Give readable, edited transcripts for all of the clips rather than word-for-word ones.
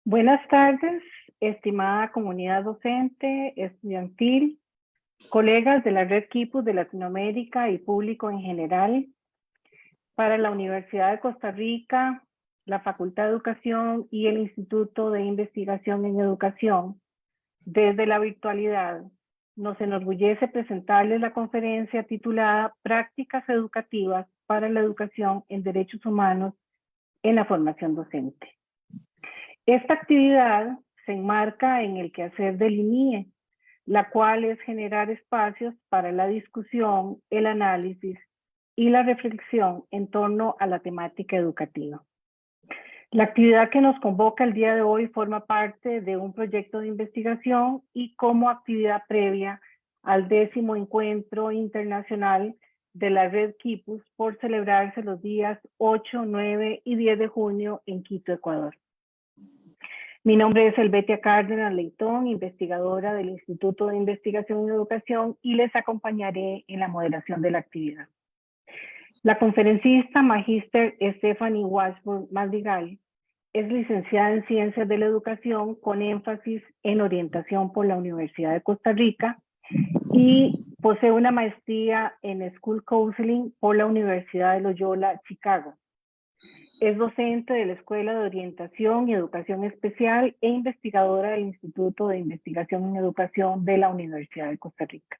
Buenas tardes, estimada comunidad docente, estudiantil, colegas de la Red Quipus de Latinoamérica y público en general. Para la Universidad de Costa Rica, la Facultad de Educación y el Instituto de Investigación en Educación, desde la virtualidad, nos enorgullece presentarles la conferencia titulada Prácticas Educativas para la Educación en Derechos Humanos en la Formación Docente. Esta actividad se enmarca en el quehacer del INIE, la cual es generar espacios para la discusión, el análisis y la reflexión en torno a la temática educativa. La actividad que nos convoca el día de hoy forma parte de un proyecto de investigación y como actividad previa al 10º Encuentro Internacional de la Red Quipus por celebrarse los días 8, 9 y 10 de junio en Quito, Ecuador. Mi nombre es Helvetia Cárdenas Leitón, investigadora del Instituto de Investigación en Educación, y les acompañaré en la moderación de la actividad. La conferencista magíster Stephanie Washburn Madrigal es licenciada en Ciencias de la Educación con énfasis en orientación por la Universidad de Costa Rica y posee una maestría en School Counseling por la Universidad de Loyola, Chicago. Es docente de la Escuela de Orientación y Educación Especial e investigadora del Instituto de Investigación en Educación de la Universidad de Costa Rica.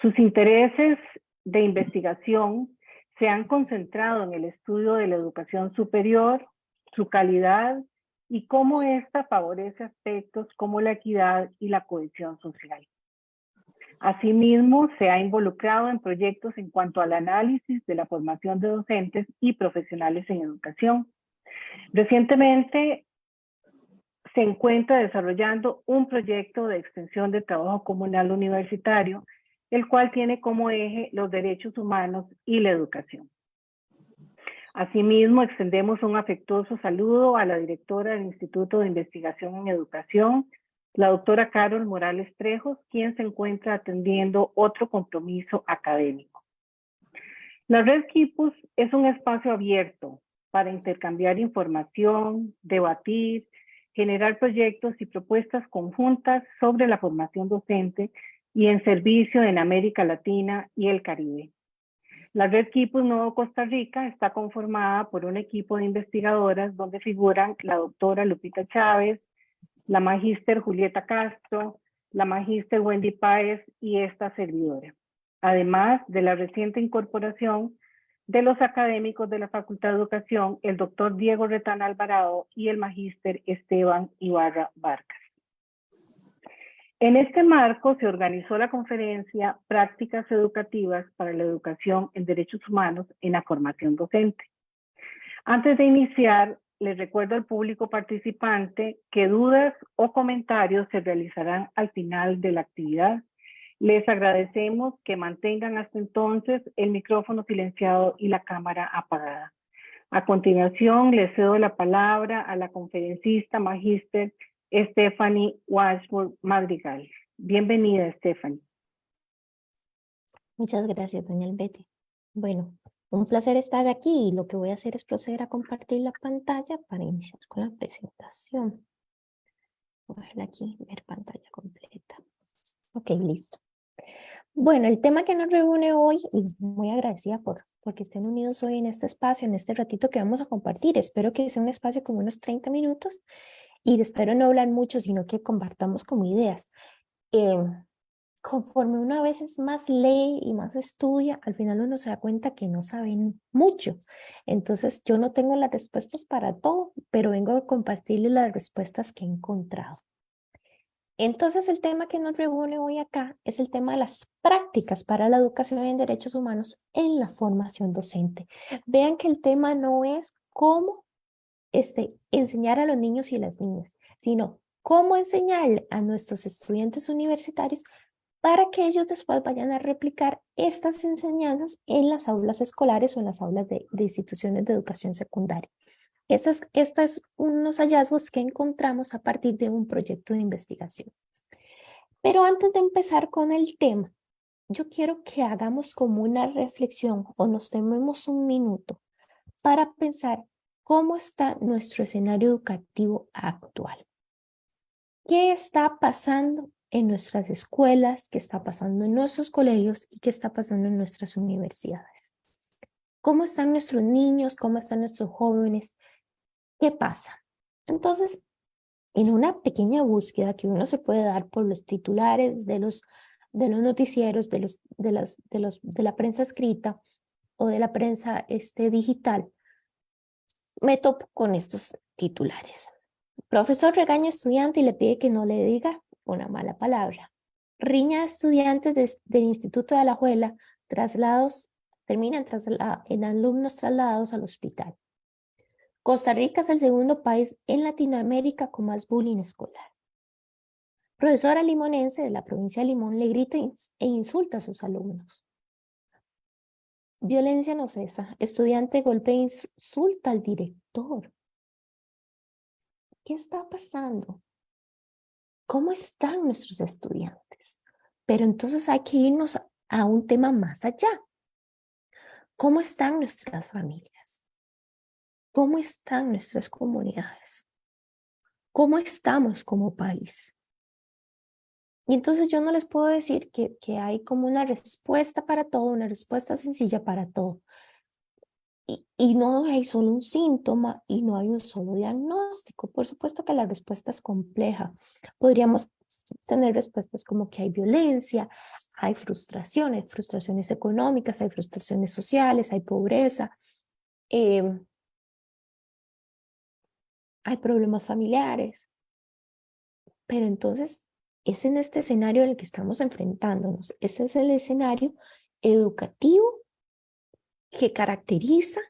Sus intereses de investigación se han concentrado en el estudio de la educación superior, su calidad y cómo ésta favorece aspectos como la equidad y la cohesión social. Asimismo, se ha involucrado en proyectos en cuanto al análisis de la formación de docentes y profesionales en educación. Recientemente se encuentra desarrollando un proyecto de extensión de trabajo comunal universitario, el cual tiene como eje los derechos humanos y la educación. Asimismo, extendemos un afectuoso saludo a la directora del Instituto de Investigación en Educación, la doctora Carol Morales Trejos, quien se encuentra atendiendo otro compromiso académico. La Red Quipus es un espacio abierto para intercambiar información, debatir, generar proyectos y propuestas conjuntas sobre la formación docente y en servicio en América Latina y el Caribe. La Red Quipus Nuevo Costa Rica está conformada por un equipo de investigadoras donde figuran la doctora Lupita Chávez, la magíster Julieta Castro, la magíster Wendy Páez y esta servidora. Además de la reciente incorporación de los académicos de la Facultad de Educación, el doctor Diego Retán Alvarado y el magíster Esteban Ibarra Vargas. En este marco se organizó la conferencia Prácticas Educativas para la Educación en Derechos Humanos en la Formación Docente. Antes de iniciar, les recuerdo al público participante que dudas o comentarios se realizarán al final de la actividad. Les agradecemos que mantengan hasta entonces el micrófono silenciado y la cámara apagada. A continuación, le cedo la palabra a la conferencista magíster Stephanie Washburn Madrigal. Bienvenida, Stephanie. Muchas gracias, doña Helvetia. Bueno, un placer estar aquí y lo que voy a hacer es proceder a compartir la pantalla para iniciar con la presentación. Voy a verla aquí, ver pantalla completa. Ok, listo. Bueno, el tema que nos reúne hoy, y muy agradecida porque estén unidos hoy en este espacio, en este ratito que vamos a compartir. Espero que sea un espacio como unos 30 minutos y espero no hablar mucho, sino que compartamos como ideas. Conforme uno a veces más lee y más estudia, al final uno se da cuenta que no saben mucho. Entonces yo no tengo las respuestas para todo, pero vengo a compartirles las respuestas que he encontrado. Entonces el tema que nos reúne hoy acá es el tema de las prácticas para la educación en derechos humanos en la formación docente. Vean que el tema no es cómo enseñar a los niños y las niñas, sino cómo enseñarle a nuestros estudiantes universitarios para que ellos después vayan a replicar estas enseñanzas en las aulas escolares o en las aulas de instituciones de educación secundaria. Estos son unos hallazgos que encontramos a partir de un proyecto de investigación. Pero antes de empezar con el tema, yo quiero que hagamos como una reflexión o nos tomemos un minuto para pensar ¿cómo está nuestro escenario educativo actual? ¿Qué está pasando en nuestras escuelas? ¿Qué está pasando en nuestros colegios? ¿Y qué está pasando en nuestras universidades? ¿Cómo están nuestros niños? ¿Cómo están nuestros jóvenes? ¿Qué pasa? Entonces, en una pequeña búsqueda que uno se puede dar por los titulares de los noticieros, de la prensa escrita o de la prensa digital, me topo con estos titulares. Profesor regaña a estudiante y le pide que no le diga una mala palabra. Riña a estudiantes del Instituto de Alajuela, terminan en alumnos trasladados al hospital. Costa Rica es el segundo país en Latinoamérica con más bullying escolar. Profesora limonense de la provincia de Limón le grita e insulta a sus alumnos. Violencia no cesa. Estudiante golpea e insulta al director. ¿Qué está pasando? ¿Cómo están nuestros estudiantes? Pero entonces hay que irnos a un tema más allá. ¿Cómo están nuestras familias? ¿Cómo están nuestras comunidades? ¿Cómo estamos como país? Y entonces yo no les puedo decir que hay como una respuesta para todo, una respuesta sencilla para todo. Y no hay solo un síntoma y no hay un solo diagnóstico. Por supuesto que la respuesta es compleja. Podríamos tener respuestas como que hay violencia, hay frustraciones económicas, hay frustraciones sociales, hay pobreza, eh, hay problemas familiares. Pero entonces es en este escenario en el que estamos enfrentándonos. Ese es el escenario educativo que caracteriza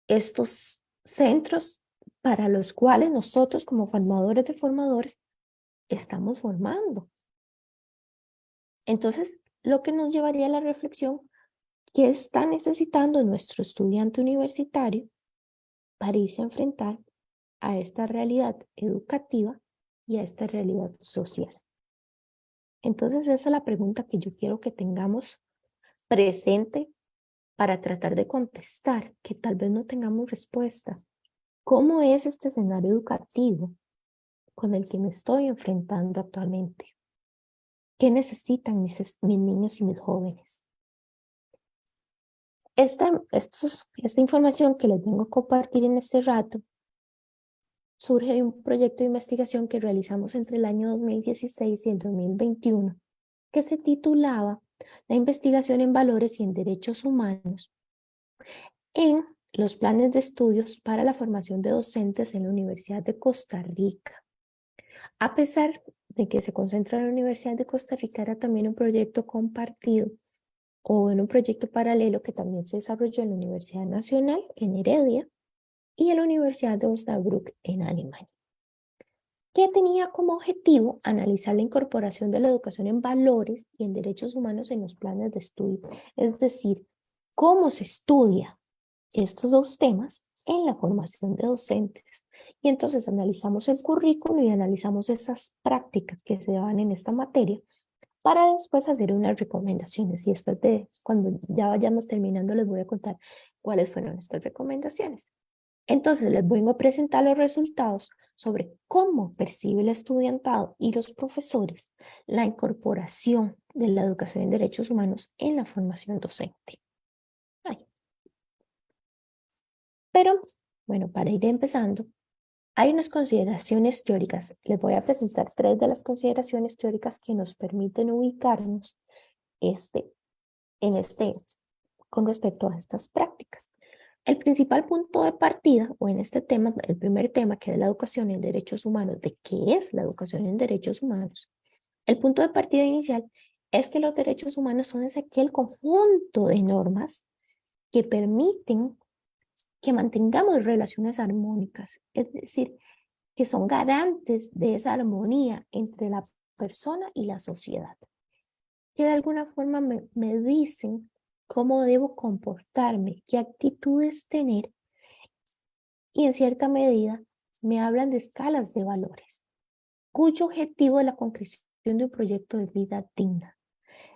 estos centros para los cuales nosotros como formadores de formadores estamos formando. Entonces, lo que nos llevaría a la reflexión, ¿qué está necesitando nuestro estudiante universitario para irse a enfrentar a esta realidad educativa y a esta realidad social? Entonces, esa es la pregunta que yo quiero que tengamos presente para tratar de contestar, que tal vez no tengamos respuesta. ¿Cómo es este escenario educativo con el que me estoy enfrentando actualmente? ¿Qué necesitan mis niños y mis jóvenes? Esta información que les vengo a compartir en este rato surge de un proyecto de investigación que realizamos entre el año 2016 y el 2021, que se titulaba La investigación en valores y en derechos humanos en los planes de estudios para la formación de docentes en la Universidad de Costa Rica. A pesar de que se concentra en la Universidad de Costa Rica, era también un proyecto compartido o en un proyecto paralelo que también se desarrolló en la Universidad Nacional en Heredia y en la Universidad de Osnabrück en Alemania, que tenía como objetivo analizar la incorporación de la educación en valores y en derechos humanos en los planes de estudio, es decir, cómo se estudia estos dos temas en la formación de docentes. Y entonces analizamos el currículo y analizamos esas prácticas que se dan en esta materia para después hacer unas recomendaciones. Y después de cuando ya vayamos terminando les voy a contar cuáles fueron estas recomendaciones. Entonces les vengo a presentar los resultados sobre cómo percibe el estudiantado y los profesores la incorporación de la educación en derechos humanos en la formación docente. Pero, bueno, para ir empezando, hay unas consideraciones teóricas. Les voy a presentar 3 de las consideraciones teóricas que nos permiten ubicarnos en con respecto a estas prácticas. El principal punto de partida, o en este tema, el primer tema, que es la educación en derechos humanos, de qué es la educación en derechos humanos, el punto de partida inicial es que los derechos humanos son aquel conjunto de normas que permiten que mantengamos relaciones armónicas, es decir, que son garantes de esa armonía entre la persona y la sociedad, que de alguna forma me dicen cómo debo comportarme, qué actitudes tener y en cierta medida me hablan de escalas de valores, cuyo objetivo es la concreción de un proyecto de vida digna.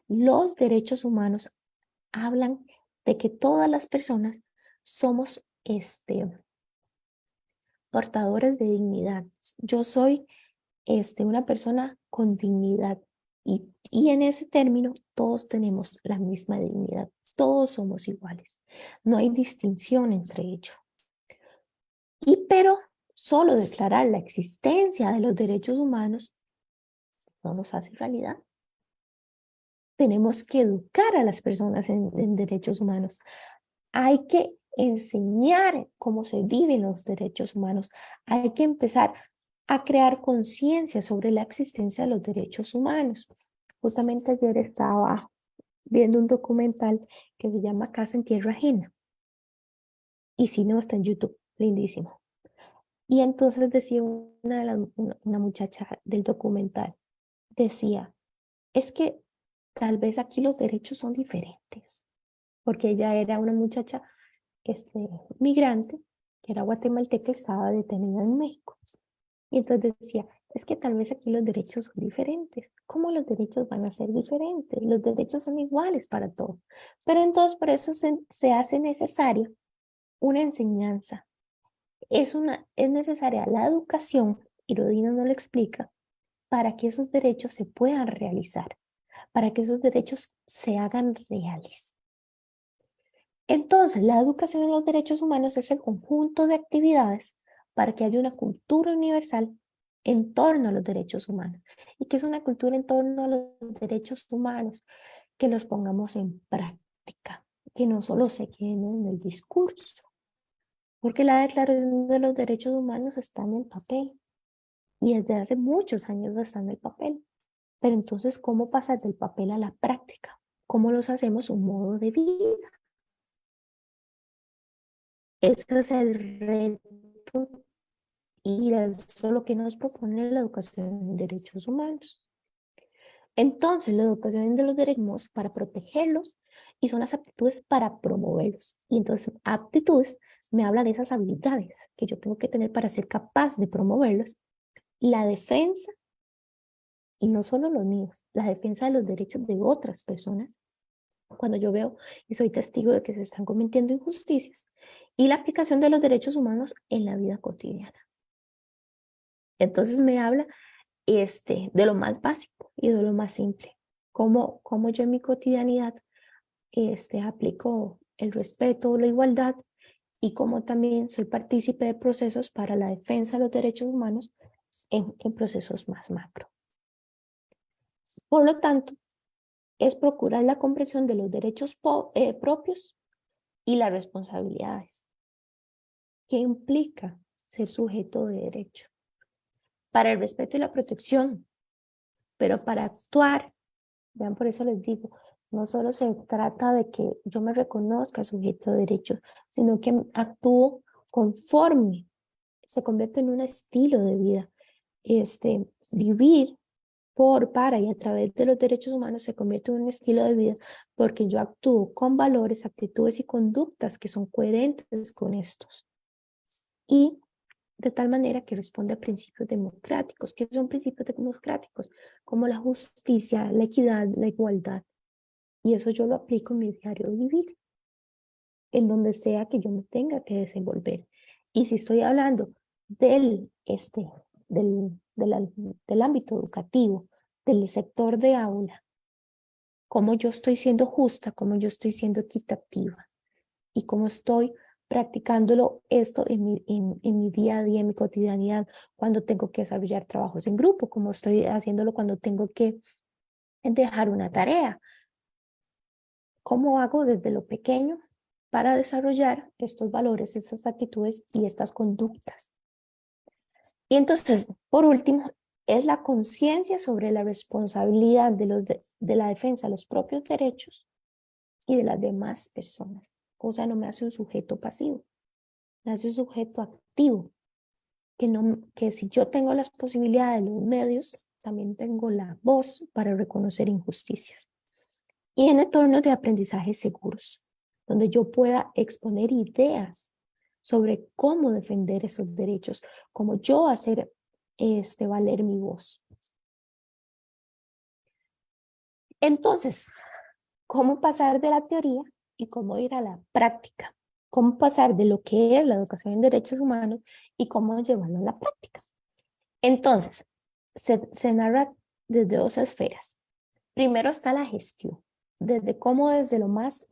Los derechos humanos hablan de que todas las personas somos portadores de dignidad. Yo soy una persona con dignidad y en ese término todos tenemos la misma dignidad. Todos somos iguales. No hay distinción entre ellos. Pero solo declarar la existencia de los derechos humanos no nos hace realidad. Tenemos que educar a las personas en derechos humanos. Hay que enseñar cómo se viven los derechos humanos. Hay que empezar a crear conciencia sobre la existencia de los derechos humanos. Justamente ayer estaba viendo un documental que se llama Casa en Tierra Ajena. Y si no, está en YouTube, lindísimo. Y entonces decía una muchacha del documental, decía, es que tal vez aquí los derechos son diferentes, porque ella era una muchacha migrante, que era guatemalteca y estaba detenida en México. Y entonces decía, es que tal vez aquí los derechos son diferentes. ¿Cómo los derechos van a ser diferentes? Los derechos son iguales para todos. Pero entonces por eso se hace necesaria una enseñanza. Es necesaria la educación, y Rodina nos lo explica, para que esos derechos se puedan realizar, para que esos derechos se hagan reales. Entonces, la educación en los derechos humanos es el conjunto de actividades para que haya una cultura universal en torno a los derechos humanos. ¿Y qué es una cultura en torno a los derechos humanos? Que los pongamos en práctica, que no solo se queden en el discurso, porque la Declaración de los Derechos Humanos está en el papel y desde hace muchos años está en el papel. Pero entonces, ¿cómo pasar del papel a la práctica? ¿Cómo los hacemos un modo de vida? Ese es el reto y eso es lo que nos propone la educación en derechos humanos. Entonces, la educación de los derechos para protegerlos y son las aptitudes para promoverlos. Y entonces, aptitudes me habla de esas habilidades que yo tengo que tener para ser capaz de promoverlos. La defensa, y no solo los míos, la defensa de los derechos de otras personas cuando yo veo y soy testigo de que se están cometiendo injusticias, y la aplicación de los derechos humanos en la vida cotidiana. Entonces me habla de lo más básico y de lo más simple, cómo yo en mi cotidianidad aplico el respeto, la igualdad y cómo también soy partícipe de procesos para la defensa de los derechos humanos en procesos más macro. Por lo tanto, es procurar la comprensión de los derechos propios y las responsabilidades. ¿Qué implica ser sujeto de derecho? Para el respeto y la protección, pero para actuar, vean, por eso les digo, no solo se trata de que yo me reconozca sujeto de derecho, sino que actúo conforme, se convierte en un estilo de vida. Vivir para y a través de los derechos humanos se convierte en un estilo de vida porque yo actúo con valores, actitudes y conductas que son coherentes con estos. Y de tal manera que responde a principios democráticos. ¿Qué son principios democráticos? Como la justicia, la equidad, la igualdad. Y eso yo lo aplico en mi diario vivir, en donde sea que yo me tenga que desenvolver. Y si estoy hablando del, del ámbito educativo, del sector de aula, cómo yo estoy siendo justa, cómo yo estoy siendo equitativa y cómo estoy practicándolo esto en mi día a día, en mi cotidianidad, cuando tengo que desarrollar trabajos en grupo, cómo estoy haciéndolo cuando tengo que dejar una tarea. ¿Cómo hago desde lo pequeño para desarrollar estos valores, estas actitudes y estas conductas? Y entonces, por último, es la conciencia sobre la responsabilidad de la defensa de los propios derechos y de las demás personas. O sea, no me hace un sujeto pasivo, me hace un sujeto activo, que si yo tengo las posibilidades, los medios, también tengo la voz para reconocer injusticias. Y en entornos de aprendizaje seguros, donde yo pueda exponer ideas sobre cómo defender esos derechos, cómo yo hacer valer mi voz. Entonces, ¿cómo pasar de la teoría y cómo ir a la práctica? cómo pasar de lo que es la educación en derechos humanos y cómo llevarlo a la práctica. Entonces, se narra desde dos esferas. Primero está la gestión, desde cómo desde lo más,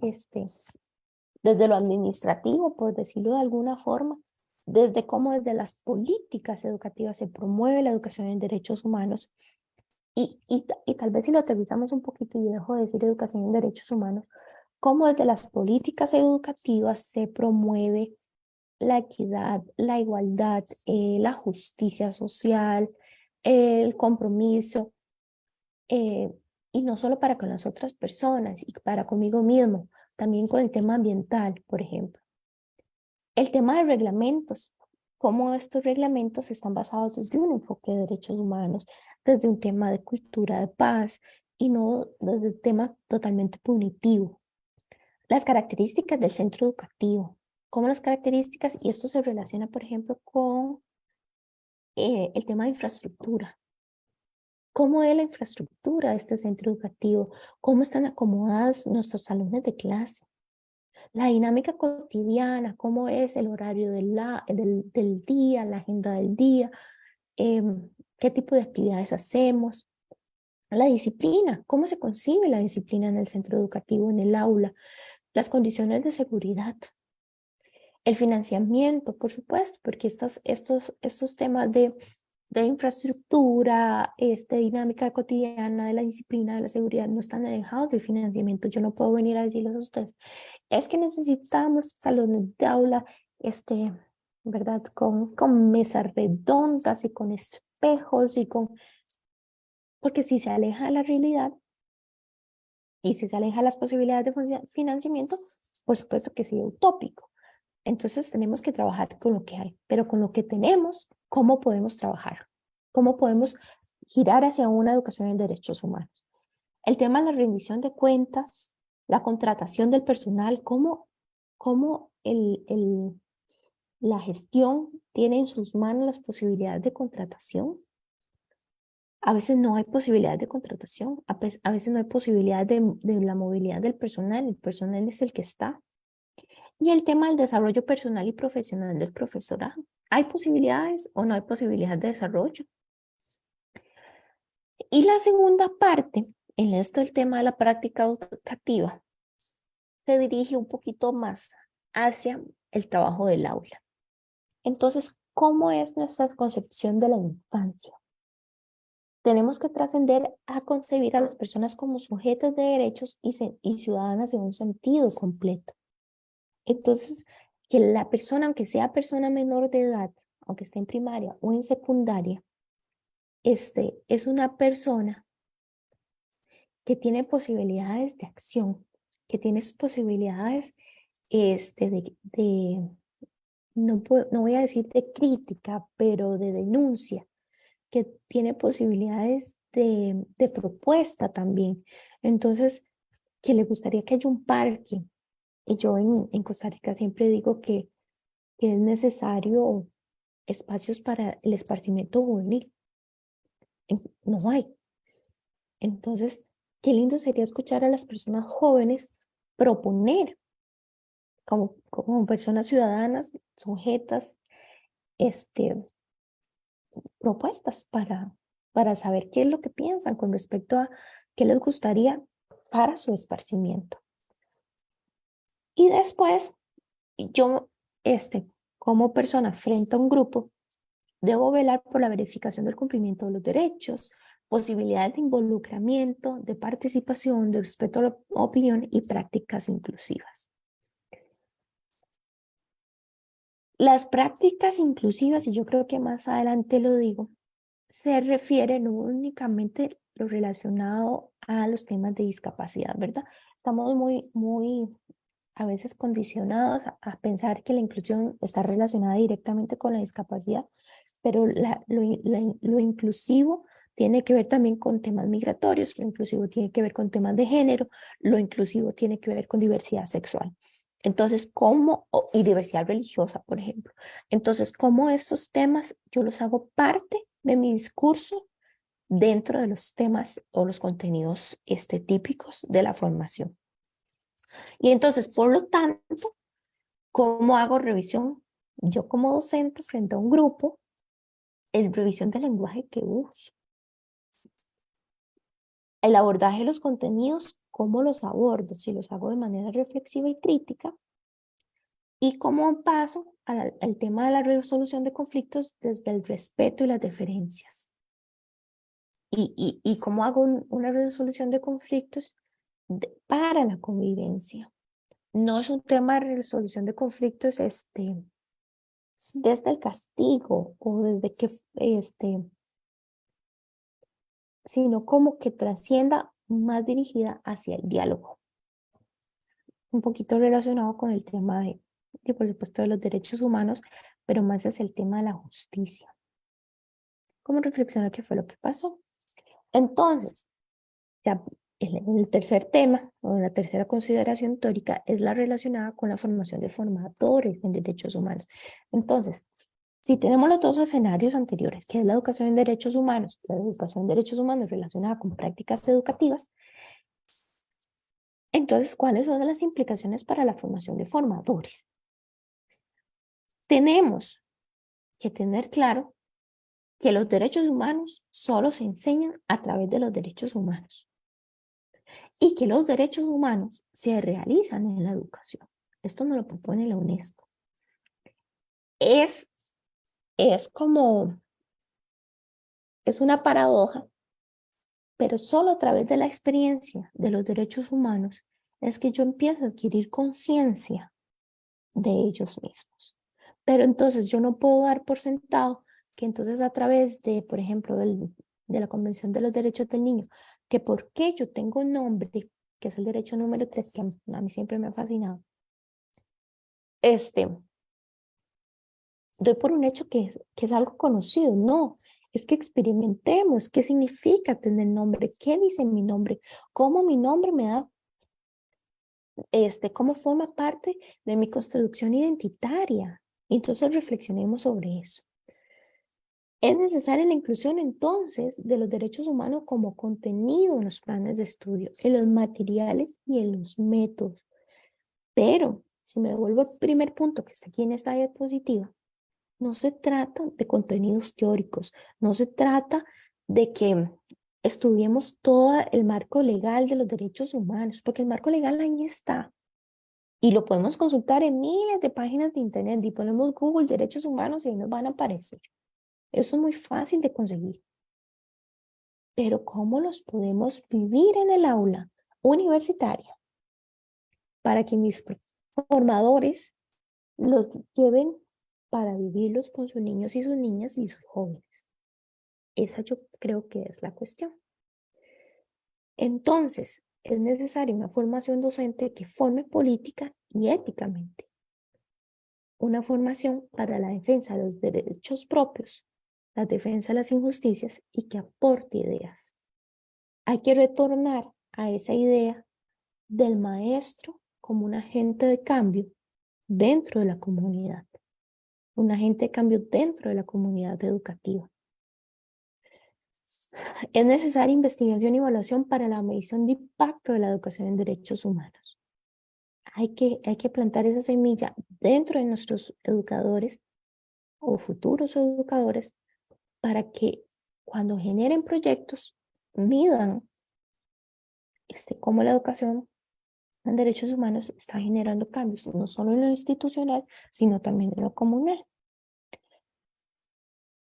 desde lo administrativo, por decirlo de alguna forma, desde cómo desde las políticas educativas se promueve la educación en derechos humanos y tal vez si lo aterrizamos un poquito y dejo de decir educación en derechos humanos, cómo desde las políticas educativas se promueve la equidad, la igualdad, la justicia social, el compromiso, eh, y no solo para con las otras personas y para conmigo mismo, también con el tema ambiental, por ejemplo. El tema de reglamentos, cómo estos reglamentos están basados desde un enfoque de derechos humanos, desde un tema de cultura de paz y no desde el tema totalmente punitivo. Las características del centro educativo, cómo las características, y esto se relaciona, por ejemplo, con el tema de infraestructura. ¿Cómo es la infraestructura de este centro educativo? ¿Cómo están acomodados nuestros salones de clase? La dinámica cotidiana, cómo es el horario del día, la agenda del día, qué tipo de actividades hacemos. La disciplina, cómo se concibe la disciplina en el centro educativo, en el aula, las condiciones de seguridad. El financiamiento, por supuesto, porque estos temas de infraestructura, dinámica cotidiana, de la disciplina, de la seguridad, no están alejados del financiamiento. Yo no puedo venir a decirles a ustedes, es que necesitamos salones de aula, ¿verdad? Con mesas redondas y con espejos porque si se aleja de la realidad y si se aleja de las posibilidades de financiamiento, por supuesto que sería utópico. Entonces tenemos que trabajar con lo que hay, pero con lo que tenemos, ¿cómo podemos trabajar? ¿Cómo podemos girar hacia una educación en derechos humanos? El tema de la rendición de cuentas, la contratación del personal, cómo la gestión tiene en sus manos las posibilidades de contratación. A veces no hay posibilidad de contratación, a veces no hay posibilidad de la movilidad del personal, el personal es el que está. Y el tema del desarrollo personal y profesional del profesorado. ¿Hay posibilidades o no hay posibilidad de desarrollo? Y la segunda parte, en esto el tema de la práctica educativa, se dirige un poquito más hacia el trabajo del aula. Entonces, ¿cómo es nuestra concepción de la infancia? Tenemos que trascender a concebir a las personas como sujetos de derechos y ciudadanas en un sentido completo. Entonces, que la persona, aunque sea persona menor de edad, aunque esté en primaria o en secundaria, es una persona que tiene posibilidades de acción, que tiene posibilidades no voy a decir de crítica, pero de denuncia, que tiene posibilidades de propuesta también. Entonces, que le gustaría que haya un parque. Y yo en Costa Rica siempre digo que es necesario espacios para el esparcimiento juvenil. No hay. Entonces, qué lindo sería escuchar a las personas jóvenes proponer como personas ciudadanas, sujetas, propuestas para saber qué es lo que piensan con respecto a qué les gustaría para su esparcimiento. Y después, yo, como persona frente a un grupo, debo velar por la verificación del cumplimiento de los derechos, posibilidades de involucramiento, de participación, de respeto a la opinión y prácticas inclusivas. Las prácticas inclusivas, y yo creo que más adelante lo digo, se refiere no únicamente lo relacionado a los temas de discapacidad, ¿verdad? Estamos muy a veces condicionados a pensar que la inclusión está relacionada directamente con la discapacidad, pero lo inclusivo tiene que ver también con temas migratorios, lo inclusivo tiene que ver con temas de género, lo inclusivo tiene que ver con diversidad sexual. Entonces, y diversidad religiosa, por ejemplo. Entonces, ¿cómo estos temas yo los hago parte de mi discurso dentro de los temas o los contenidos típicos de la formación? Y entonces, por lo tanto, ¿Cómo hago revisión? Yo como docente frente a un grupo, en revisión del lenguaje que uso. El abordaje de los contenidos, ¿cómo los abordo? Si los hago de manera reflexiva y crítica. Y cómo paso al tema de la resolución de conflictos desde el respeto y las deferencias. Y cómo hago una resolución de conflictos para la convivencia. No es un tema de resolución de conflictos desde el castigo o desde que, sino como que trascienda más dirigida hacia el diálogo. Un poquito relacionado con el tema de, por supuesto, de los derechos humanos, pero más hacia el tema de la justicia. ¿Cómo reflexionar qué fue lo que pasó? Entonces, ya el tercer tema, o la tercera consideración teórica, es la relacionada con la formación de formadores en derechos humanos. Entonces, si tenemos los dos escenarios anteriores, que es la educación en derechos humanos, la educación en derechos humanos relacionada con prácticas educativas, entonces, ¿cuáles son las implicaciones para la formación de formadores? Tenemos que tener claro que los derechos humanos solo se enseñan a través de los derechos humanos y que los derechos humanos se realizan en la educación. Esto nos lo propone la UNESCO. Es como, es una paradoja, pero solo a través de la experiencia de los derechos humanos es que yo empiezo a adquirir conciencia de ellos mismos. Pero entonces yo no puedo dar por sentado que entonces a través de, por ejemplo, de la Convención de los Derechos del Niño, que por qué yo tengo un nombre, que es el derecho número 3, que a mí siempre me ha fascinado, doy por un hecho que es algo conocido. No, es que experimentemos qué significa tener nombre, qué dice mi nombre, cómo mi nombre me da, cómo forma parte de mi construcción identitaria. Entonces reflexionemos sobre eso. Es necesaria la inclusión entonces de los derechos humanos como contenido en los planes de estudio, en los materiales y en los métodos. Pero, si me devuelvo al primer punto que está aquí en esta diapositiva, no se trata de contenidos teóricos, no se trata de que estudiemos todo el marco legal de los derechos humanos, porque el marco legal ahí está. Y lo podemos consultar en miles de páginas de internet y ponemos Google derechos humanos y ahí nos van a aparecer. Eso es muy fácil de conseguir. Pero ¿cómo los podemos vivir en el aula universitaria para que mis formadores los lleven para vivirlos con sus niños y sus niñas y sus jóvenes? Esa yo creo que es la cuestión. Entonces, es necesaria una formación docente que forme política y éticamente. Una formación para la defensa de los derechos propios, la defensa de las injusticias y que aporte ideas. Hay que retornar a esa idea del maestro como un agente de cambio dentro de la comunidad, un agente de cambio dentro de la comunidad educativa. Es necesaria investigación y evaluación para la medición de impacto de la educación en derechos humanos. Hay que plantar esa semilla dentro de nuestros educadores o futuros educadores para que cuando generen proyectos midan cómo la educación en derechos humanos está generando cambios, no solo en lo institucional, sino también en lo comunal.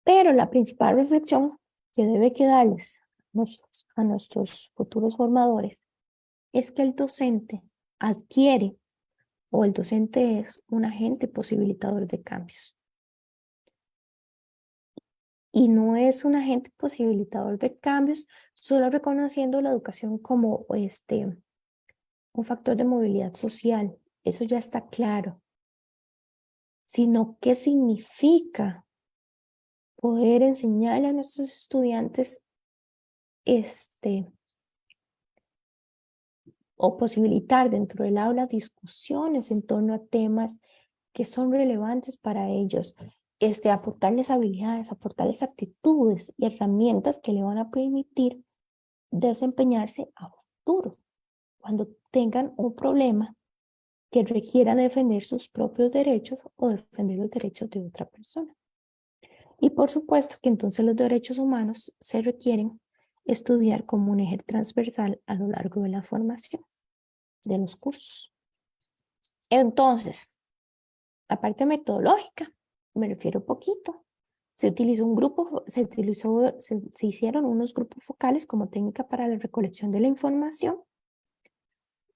Pero la principal reflexión que debe quedarles a nuestros futuros formadores es que el docente adquiere o el docente es un agente posibilitador de cambios. Y no es un agente posibilitador de cambios solo reconociendo la educación como un factor de movilidad social. Eso ya está claro. Sino qué significa poder enseñarle a nuestros estudiantes o posibilitar dentro del aula discusiones en torno a temas que son relevantes para ellos, aportarles habilidades, aportarles actitudes y herramientas que le van a permitir desempeñarse a futuro, cuando tengan un problema que requieran defender sus propios derechos o defender los derechos de otra persona. Y por supuesto que entonces los derechos humanos se requieren estudiar como un eje transversal a lo largo de la formación de los cursos. Entonces, la parte metodológica, me refiero poquito. Se utilizó un grupo, se hicieron unos grupos focales como técnica para la recolección de la información.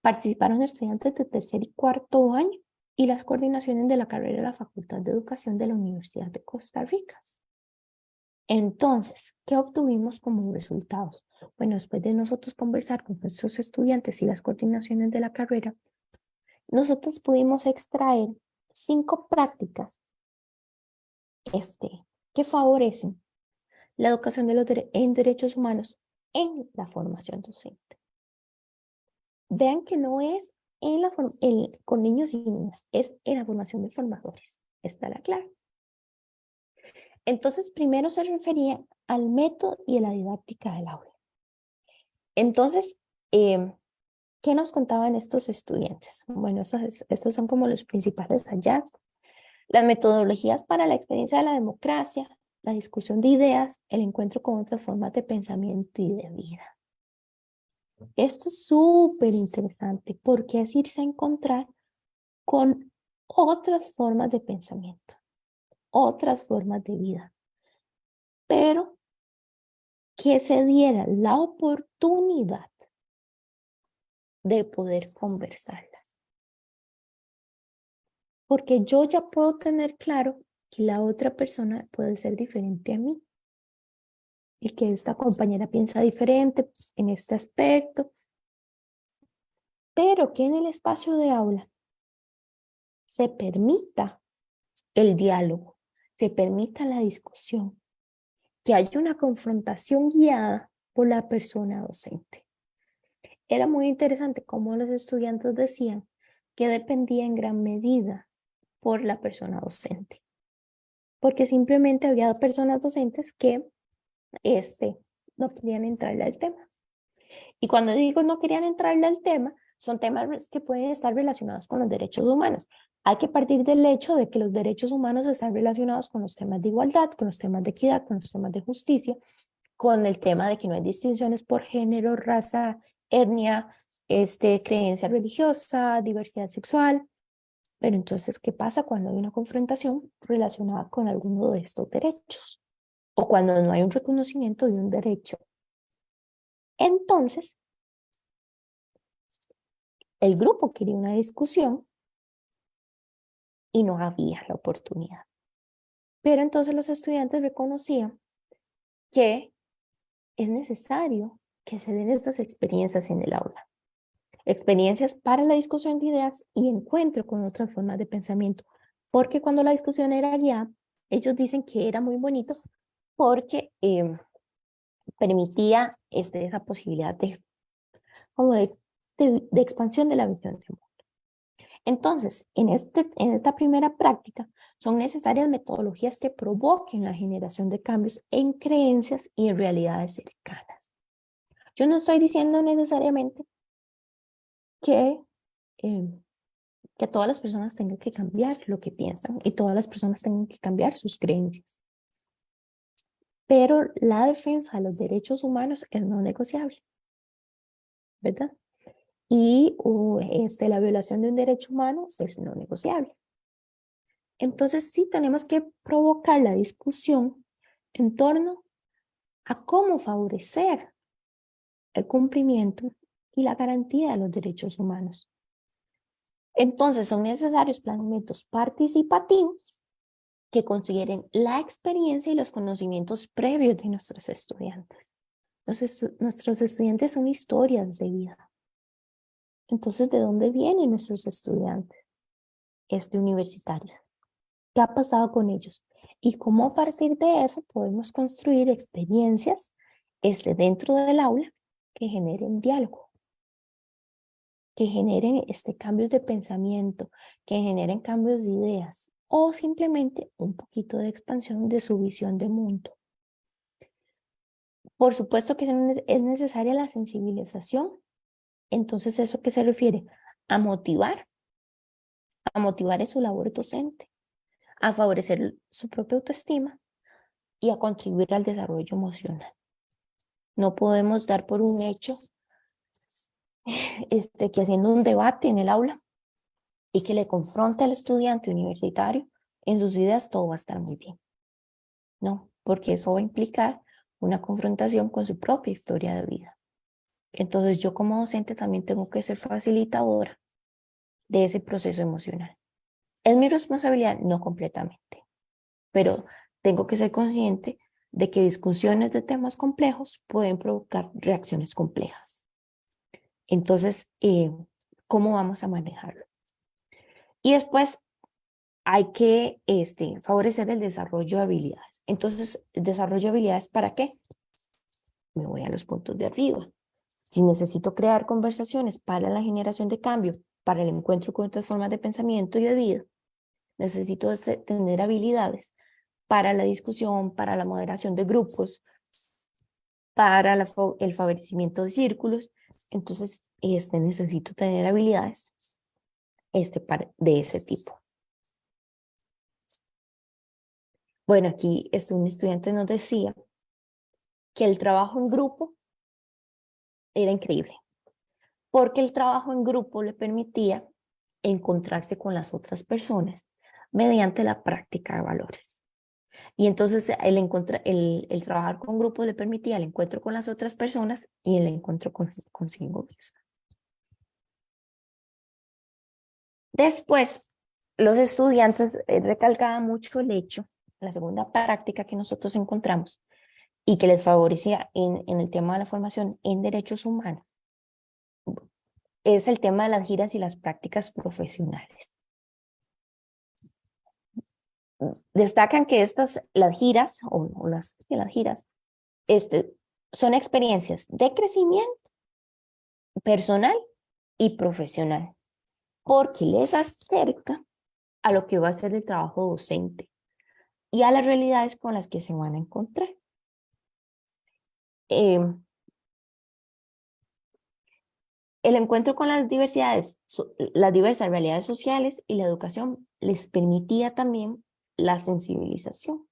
Participaron estudiantes de tercer y cuarto año y las coordinaciones de la carrera de la Facultad de Educación de la Universidad de Costa Rica. Entonces, ¿qué obtuvimos como resultados? Bueno, después de nosotros conversar con nuestros estudiantes y las coordinaciones de la carrera, nosotros pudimos extraer 5 prácticas que favorecen la educación de en derechos humanos en la formación docente. Vean que no es con niños y niñas, es en la formación de formadores. Está la clave. Entonces, primero se refería al método y a la didáctica del aula. Entonces, ¿qué nos contaban estos estudiantes? Bueno, estos son como los principales hallazgos. Las metodologías para la experiencia de la democracia, la discusión de ideas, el encuentro con otras formas de pensamiento y de vida. Esto es súper interesante porque es irse a encontrar con otras formas de pensamiento, otras formas de vida, pero que se diera la oportunidad de poder conversarlas. Porque yo ya puedo tener claro que la otra persona puede ser diferente a mí y que esta compañera piensa diferente en este aspecto, pero que en el espacio de aula se permita el diálogo, se permita la discusión, que haya una confrontación guiada por la persona docente. Era muy interesante cómo los estudiantes decían que dependía en gran medida por la persona docente, porque simplemente había personas docentes que no querían entrarle al tema. Y cuando digo no querían entrarle al tema, son temas que pueden estar relacionados con los derechos humanos. Hay que partir del hecho de que los derechos humanos están relacionados con los temas de igualdad, con los temas de equidad, con los temas de justicia, con el tema de que no hay distinciones por género, raza, etnia, creencia religiosa, diversidad sexual. Pero entonces, ¿qué pasa cuando hay una confrontación relacionada con alguno de estos derechos? O cuando no hay un reconocimiento de un derecho. Entonces, el grupo quería una discusión y no había la oportunidad. Pero entonces los estudiantes reconocían que es necesario que se den estas experiencias en el aula. Experiencias para la discusión de ideas y encuentro con otras formas de pensamiento. Porque cuando la discusión era guiada, ellos dicen que era muy bonito porque permitía esa posibilidad como de expansión de la visión del mundo. Entonces, en esta primera práctica, son necesarias metodologías que provoquen la generación de cambios en creencias y en realidades cercanas. Yo no estoy diciendo necesariamente que todas las personas tengan que cambiar lo que piensan y todas las personas tengan que cambiar sus creencias. Pero la defensa de los derechos humanos es no negociable, ¿verdad? Y la violación de un derecho humano es no negociable. Entonces sí tenemos que provocar la discusión en torno a cómo favorecer el cumplimiento y la garantía de los derechos humanos. Entonces son necesarios planeamientos participativos que consideren la experiencia y los conocimientos previos de nuestros estudiantes. Nuestros estudiantes son historias de vida. Entonces, ¿de dónde vienen nuestros estudiantes? Universitarios. ¿Qué ha pasado con ellos? Y cómo a partir de eso podemos construir experiencias dentro del aula que generen diálogo, que generen cambios de pensamiento, que generen cambios de ideas o simplemente un poquito de expansión de su visión de mundo. Por supuesto que es necesaria la sensibilización. Entonces, ¿eso qué se refiere? A motivar a motivar en su labor docente, a favorecer su propia autoestima y a contribuir al desarrollo emocional. No podemos dar por un hecho que haciendo un debate en el aula y que le confronte al estudiante universitario en sus ideas, todo va a estar muy bien. No, porque eso va a implicar una confrontación con su propia historia de vida. Entonces yo como docente también tengo que ser facilitadora de ese proceso emocional. ¿Es mi responsabilidad? No completamente, pero tengo que ser consciente de que discusiones de temas complejos pueden provocar reacciones complejas. Entonces, ¿cómo vamos a manejarlo? Y después hay que favorecer el desarrollo de habilidades. Entonces, ¿el desarrollo de habilidades para qué? Me voy a los puntos de arriba. Si necesito crear conversaciones para la generación de cambio, para el encuentro con otras formas de pensamiento y de vida, necesito tener habilidades para la discusión, para la moderación de grupos, para el favorecimiento de círculos. Entonces, necesito tener habilidades de ese tipo. Bueno, aquí un estudiante nos decía que el trabajo en grupo era increíble, porque el trabajo en grupo le permitía encontrarse con las otras personas mediante la práctica de valores. Y entonces el trabajar con grupos le permitía el encuentro con las otras personas y el encuentro consigo mismo. Después, los estudiantes recalcaban mucho el hecho, la segunda práctica que nosotros encontramos y que les favorecía en el tema de la formación en derechos humanos, es el tema de las giras y las prácticas profesionales. Destacan que las giras, las giras, son experiencias de crecimiento personal y profesional, porque les acerca a lo que va a ser el trabajo docente y a las realidades con las que se van a encontrar. El encuentro con las diversas realidades sociales y la educación les permitía también la sensibilización.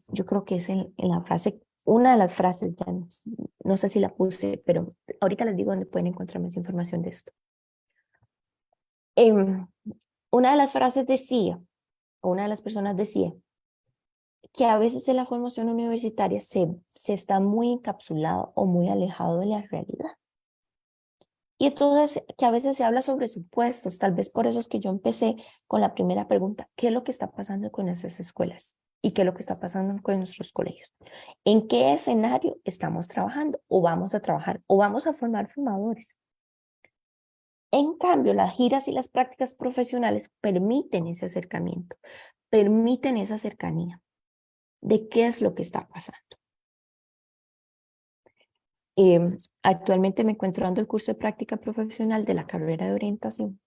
Yo creo que es en la frase, una de las frases, ya no sé si la puse, pero ahorita les digo dónde pueden encontrar más información de esto. Una de las frases decía, una de las personas decía, que a veces en la formación universitaria se está muy encapsulado o muy alejado de la realidad. Y entonces que a veces se habla sobre supuestos, tal vez por eso es que yo empecé con la primera pregunta, ¿qué es lo que está pasando con esas escuelas? ¿Y qué es lo que está pasando con nuestros colegios? ¿En qué escenario estamos trabajando? ¿O vamos a trabajar? ¿O vamos a formar formadores? En cambio, las giras y las prácticas profesionales permiten ese acercamiento, permiten esa cercanía de qué es lo que está pasando. Actualmente me encuentro dando el curso de práctica profesional de la carrera de orientación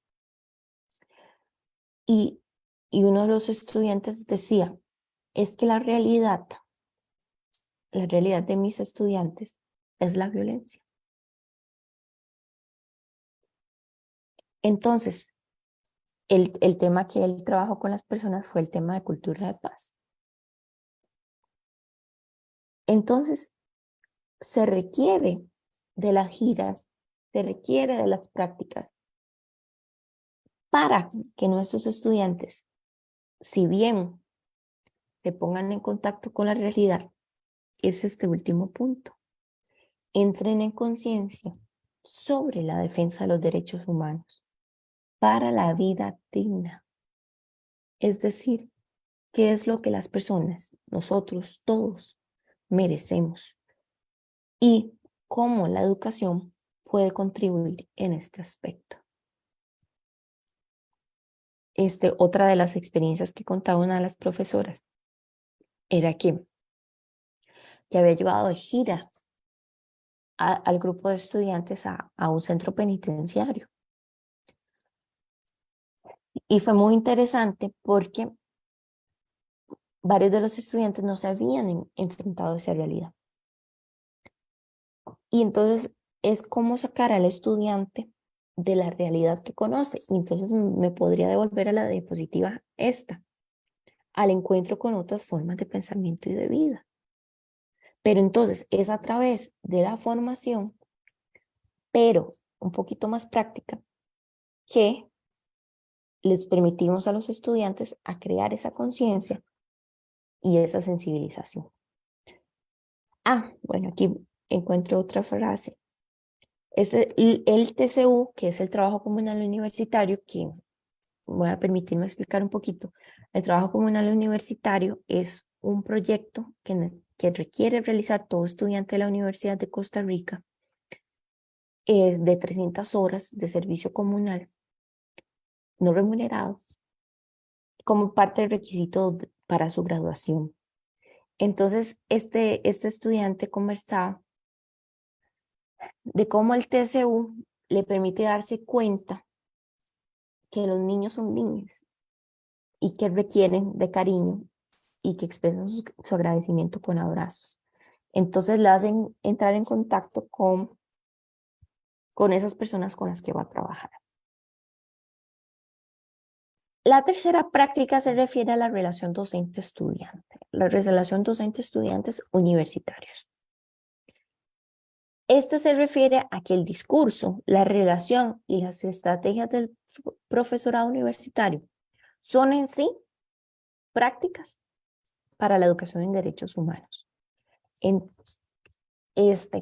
y uno de los estudiantes decía, es que la realidad de mis estudiantes es la violencia. Entonces, el tema que él trabajó con las personas fue el tema de cultura de paz. Entonces, se requiere de las giras, se requiere de las prácticas para que nuestros estudiantes, si bien se pongan en contacto con la realidad, es este último punto, entren en conciencia sobre la defensa de los derechos humanos para la vida digna. Es decir, qué es lo que las personas, nosotros todos, merecemos y cómo la educación puede contribuir en este aspecto. Otra de las experiencias que contaba una de las profesoras era que había llevado de gira al grupo de estudiantes a un centro penitenciario. Y fue muy interesante porque varios de los estudiantes no se habían enfrentado a esa realidad. Y entonces es como sacar al estudiante de la realidad que conoce. Y entonces me podría devolver a la diapositiva esta, al encuentro con otras formas de pensamiento y de vida. Pero entonces es a través de la formación, pero un poquito más práctica, que les permitimos a los estudiantes a crear esa conciencia y esa sensibilización. Bueno, aquí encuentro otra frase. Es el TCU, que es el trabajo comunal universitario, que voy a permitirme explicar un poquito. El trabajo comunal universitario es un proyecto que requiere realizar todo estudiante de la Universidad de Costa Rica. Es de 300 horas de servicio comunal, no remunerado, como parte del requisito para su graduación. Entonces, este estudiante conversaba de cómo el TCU le permite darse cuenta que los niños son niños y que requieren de cariño y que expresan su agradecimiento con abrazos. Entonces le hacen entrar en contacto con esas personas con las que va a trabajar. La tercera práctica se refiere a la relación docente-estudiante, la relación docente-estudiantes universitarios. Este se refiere a que el discurso, la relación y las estrategias del profesorado universitario son en sí prácticas para la educación en derechos humanos.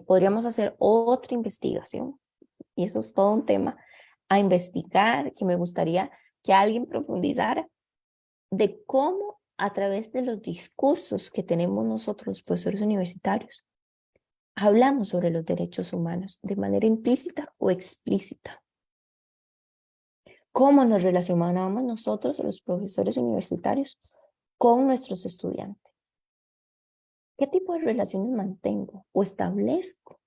Podríamos hacer otra investigación, y eso es todo un tema a investigar, que me gustaría que alguien profundizara, de cómo a través de los discursos que tenemos nosotros, los profesores universitarios, hablamos sobre los derechos humanos de manera implícita o explícita. ¿Cómo nos relacionamos nosotros, los profesores universitarios, con nuestros estudiantes? ¿Qué tipo de relaciones mantengo o establezco?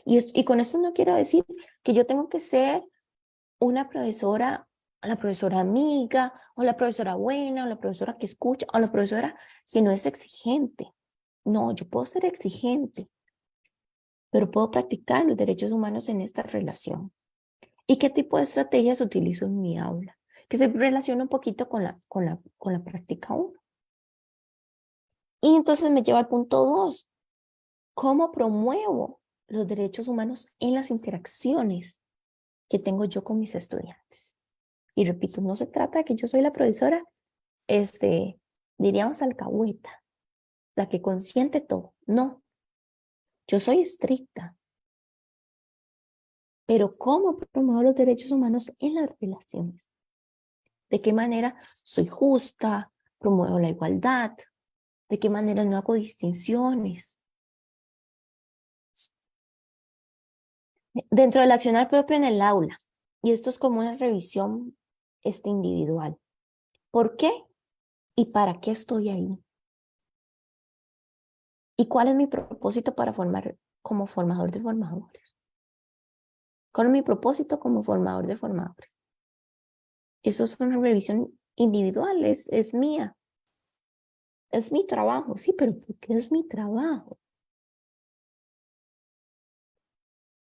Y con esto no quiero decir que yo tengo que ser una profesora, la profesora amiga, o la profesora buena, o la profesora que escucha, o la profesora que no es exigente. No, yo puedo ser exigente, pero puedo practicar los derechos humanos en esta relación. ¿Y qué tipo de estrategias utilizo en mi aula? Que se relaciona un poquito con la práctica 1. Y entonces me lleva al punto 2. ¿Cómo promuevo los derechos humanos en las interacciones que tengo yo con mis estudiantes? Y repito, no se trata de que yo soy la profesora, diríamos alcahueta, la que consiente todo. No, yo soy estricta. Pero ¿cómo promuevo los derechos humanos en las relaciones? ¿De qué manera soy justa? ¿Promuevo la igualdad? ¿De qué manera no hago distinciones? Dentro del accionar propio en el aula, y esto es como una revisión individual. ¿Por qué y para qué estoy ahí? ¿Y cuál es mi propósito para formar como formador de formadores? ¿Cuál es mi propósito como formador de formadores? Eso es una revisión individual, es mía. Es mi trabajo, sí, pero ¿por qué es mi trabajo?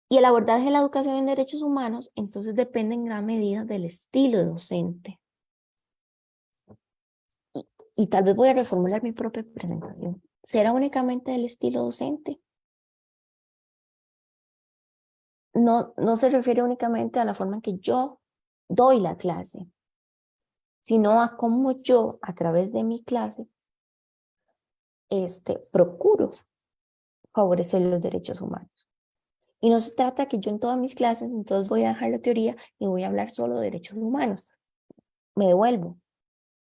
Y el abordaje de la educación en derechos humanos, entonces depende en gran medida del estilo docente. Y tal vez voy a reformular mi propia presentación. ¿Será únicamente del estilo docente? No se refiere únicamente a la forma en que yo doy la clase, sino a cómo yo, a través de mi clase, procuro favorecer los derechos humanos. Y no se trata que yo en todas mis clases, entonces voy a dejar la teoría y voy a hablar solo de derechos humanos. Me devuelvo.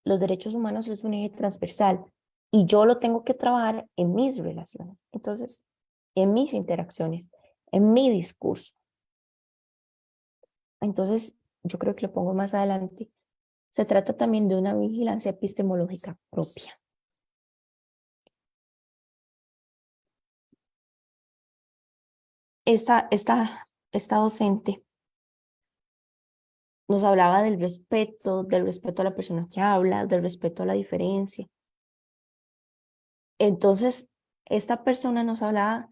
Los derechos humanos es un eje transversal y yo lo tengo que trabajar en mis relaciones. Entonces, en mis interacciones, en mi discurso. Entonces, yo creo que lo pongo más adelante. Se trata también de una vigilancia epistemológica propia. Esta docente nos hablaba del respeto a la persona que habla, del respeto a la diferencia. Entonces, esta persona nos hablaba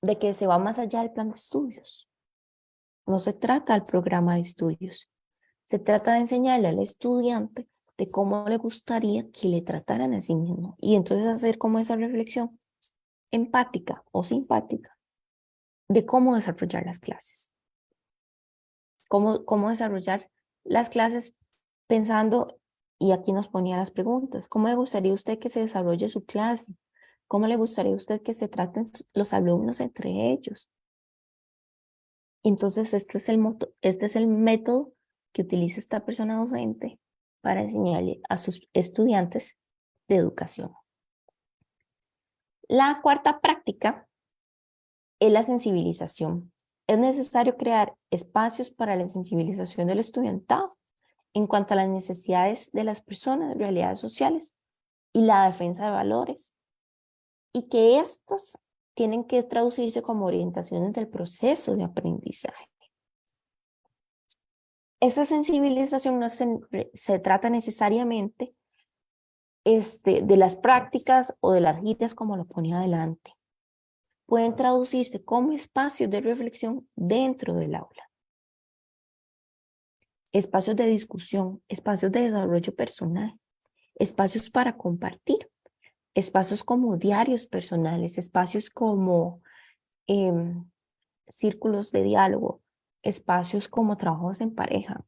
de que se va más allá del plan de estudios. no se trata del programa de estudios. Se trata de enseñarle al estudiante de cómo le gustaría que le trataran a sí mismo. Y entonces hacer como esa reflexión empática o simpática de cómo desarrollar las clases. Cómo desarrollar las clases pensando, y aquí nos ponía las preguntas, ¿cómo le gustaría a usted que se desarrolle su clase? ¿Cómo le gustaría a usted que se traten los alumnos entre ellos? Entonces, este es el método que utiliza esta persona docente para enseñarle a sus estudiantes de educación. La cuarta práctica es la sensibilización. Es necesario crear espacios para la sensibilización del estudiantado en cuanto a las necesidades de las personas, realidades sociales y la defensa de valores, y que estas tienen que traducirse como orientaciones del proceso de aprendizaje. Esa sensibilización no se trata necesariamente de las prácticas o de las guías como lo ponía adelante. Pueden traducirse como espacios de reflexión dentro del aula. Espacios de discusión, espacios de desarrollo personal, espacios para compartir, espacios como diarios personales, espacios como círculos de diálogo, espacios como trabajos en pareja.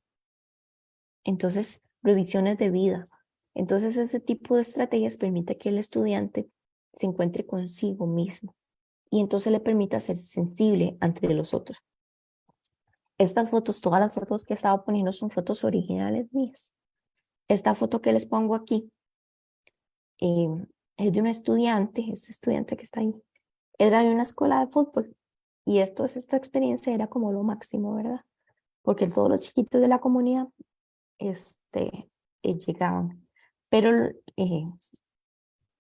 Entonces, revisiones de vida. Entonces, ese tipo de estrategias permite que el estudiante se encuentre consigo mismo y entonces le permita ser sensible ante los otros. Estas fotos, todas las fotos que estaba poniendo son fotos originales mías. Esta foto que les pongo aquí es de un estudiante, este estudiante que está ahí, era de una escuela de fútbol y esta experiencia era como lo máximo, ¿verdad? Porque todos los chiquitos de la comunidad llegaban. Pero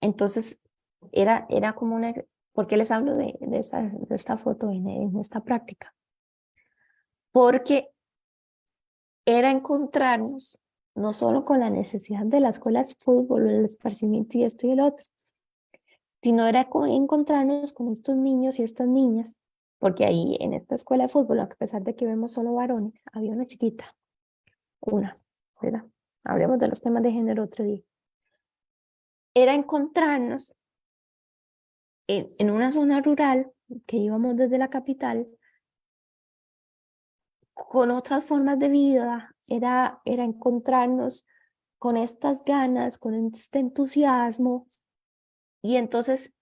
entonces era como una, ¿por qué les hablo de esta foto en esta práctica? Porque era encontrarnos no solo con la necesidad de las escuelas de fútbol, el esparcimiento y esto y el otro, sino era encontrarnos con estos niños y estas niñas, porque ahí en esta escuela de fútbol, a pesar de que vemos solo varones, había una chiquita, una, ¿verdad? Hablemos de los temas de género otro día. Era encontrarnos en una zona rural que íbamos desde la capital con otras formas de vida, era encontrarnos con estas ganas, con este entusiasmo y entonces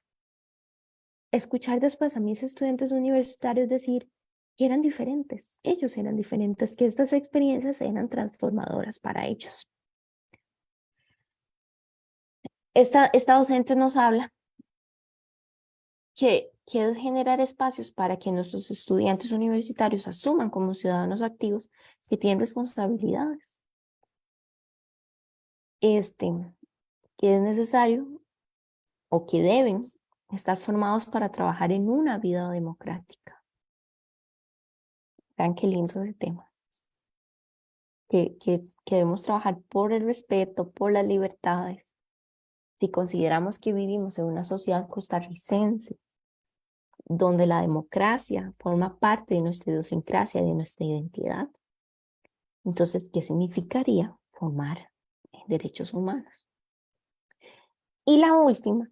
escuchar después a mis estudiantes universitarios decir que eran diferentes, ellos eran diferentes, que estas experiencias eran transformadoras para ellos. Esta docente nos habla que es generar espacios para que nuestros estudiantes universitarios asuman como ciudadanos activos que tienen responsabilidades. Que es necesario o que deben estar formados para trabajar en una vida democrática. Vean qué lindo el tema. Que debemos trabajar por el respeto, por las libertades. Si consideramos que vivimos en una sociedad costarricense, donde la democracia forma parte de nuestra idiosincrasia, de nuestra identidad, entonces, ¿qué significaría formar en derechos humanos? Y la última,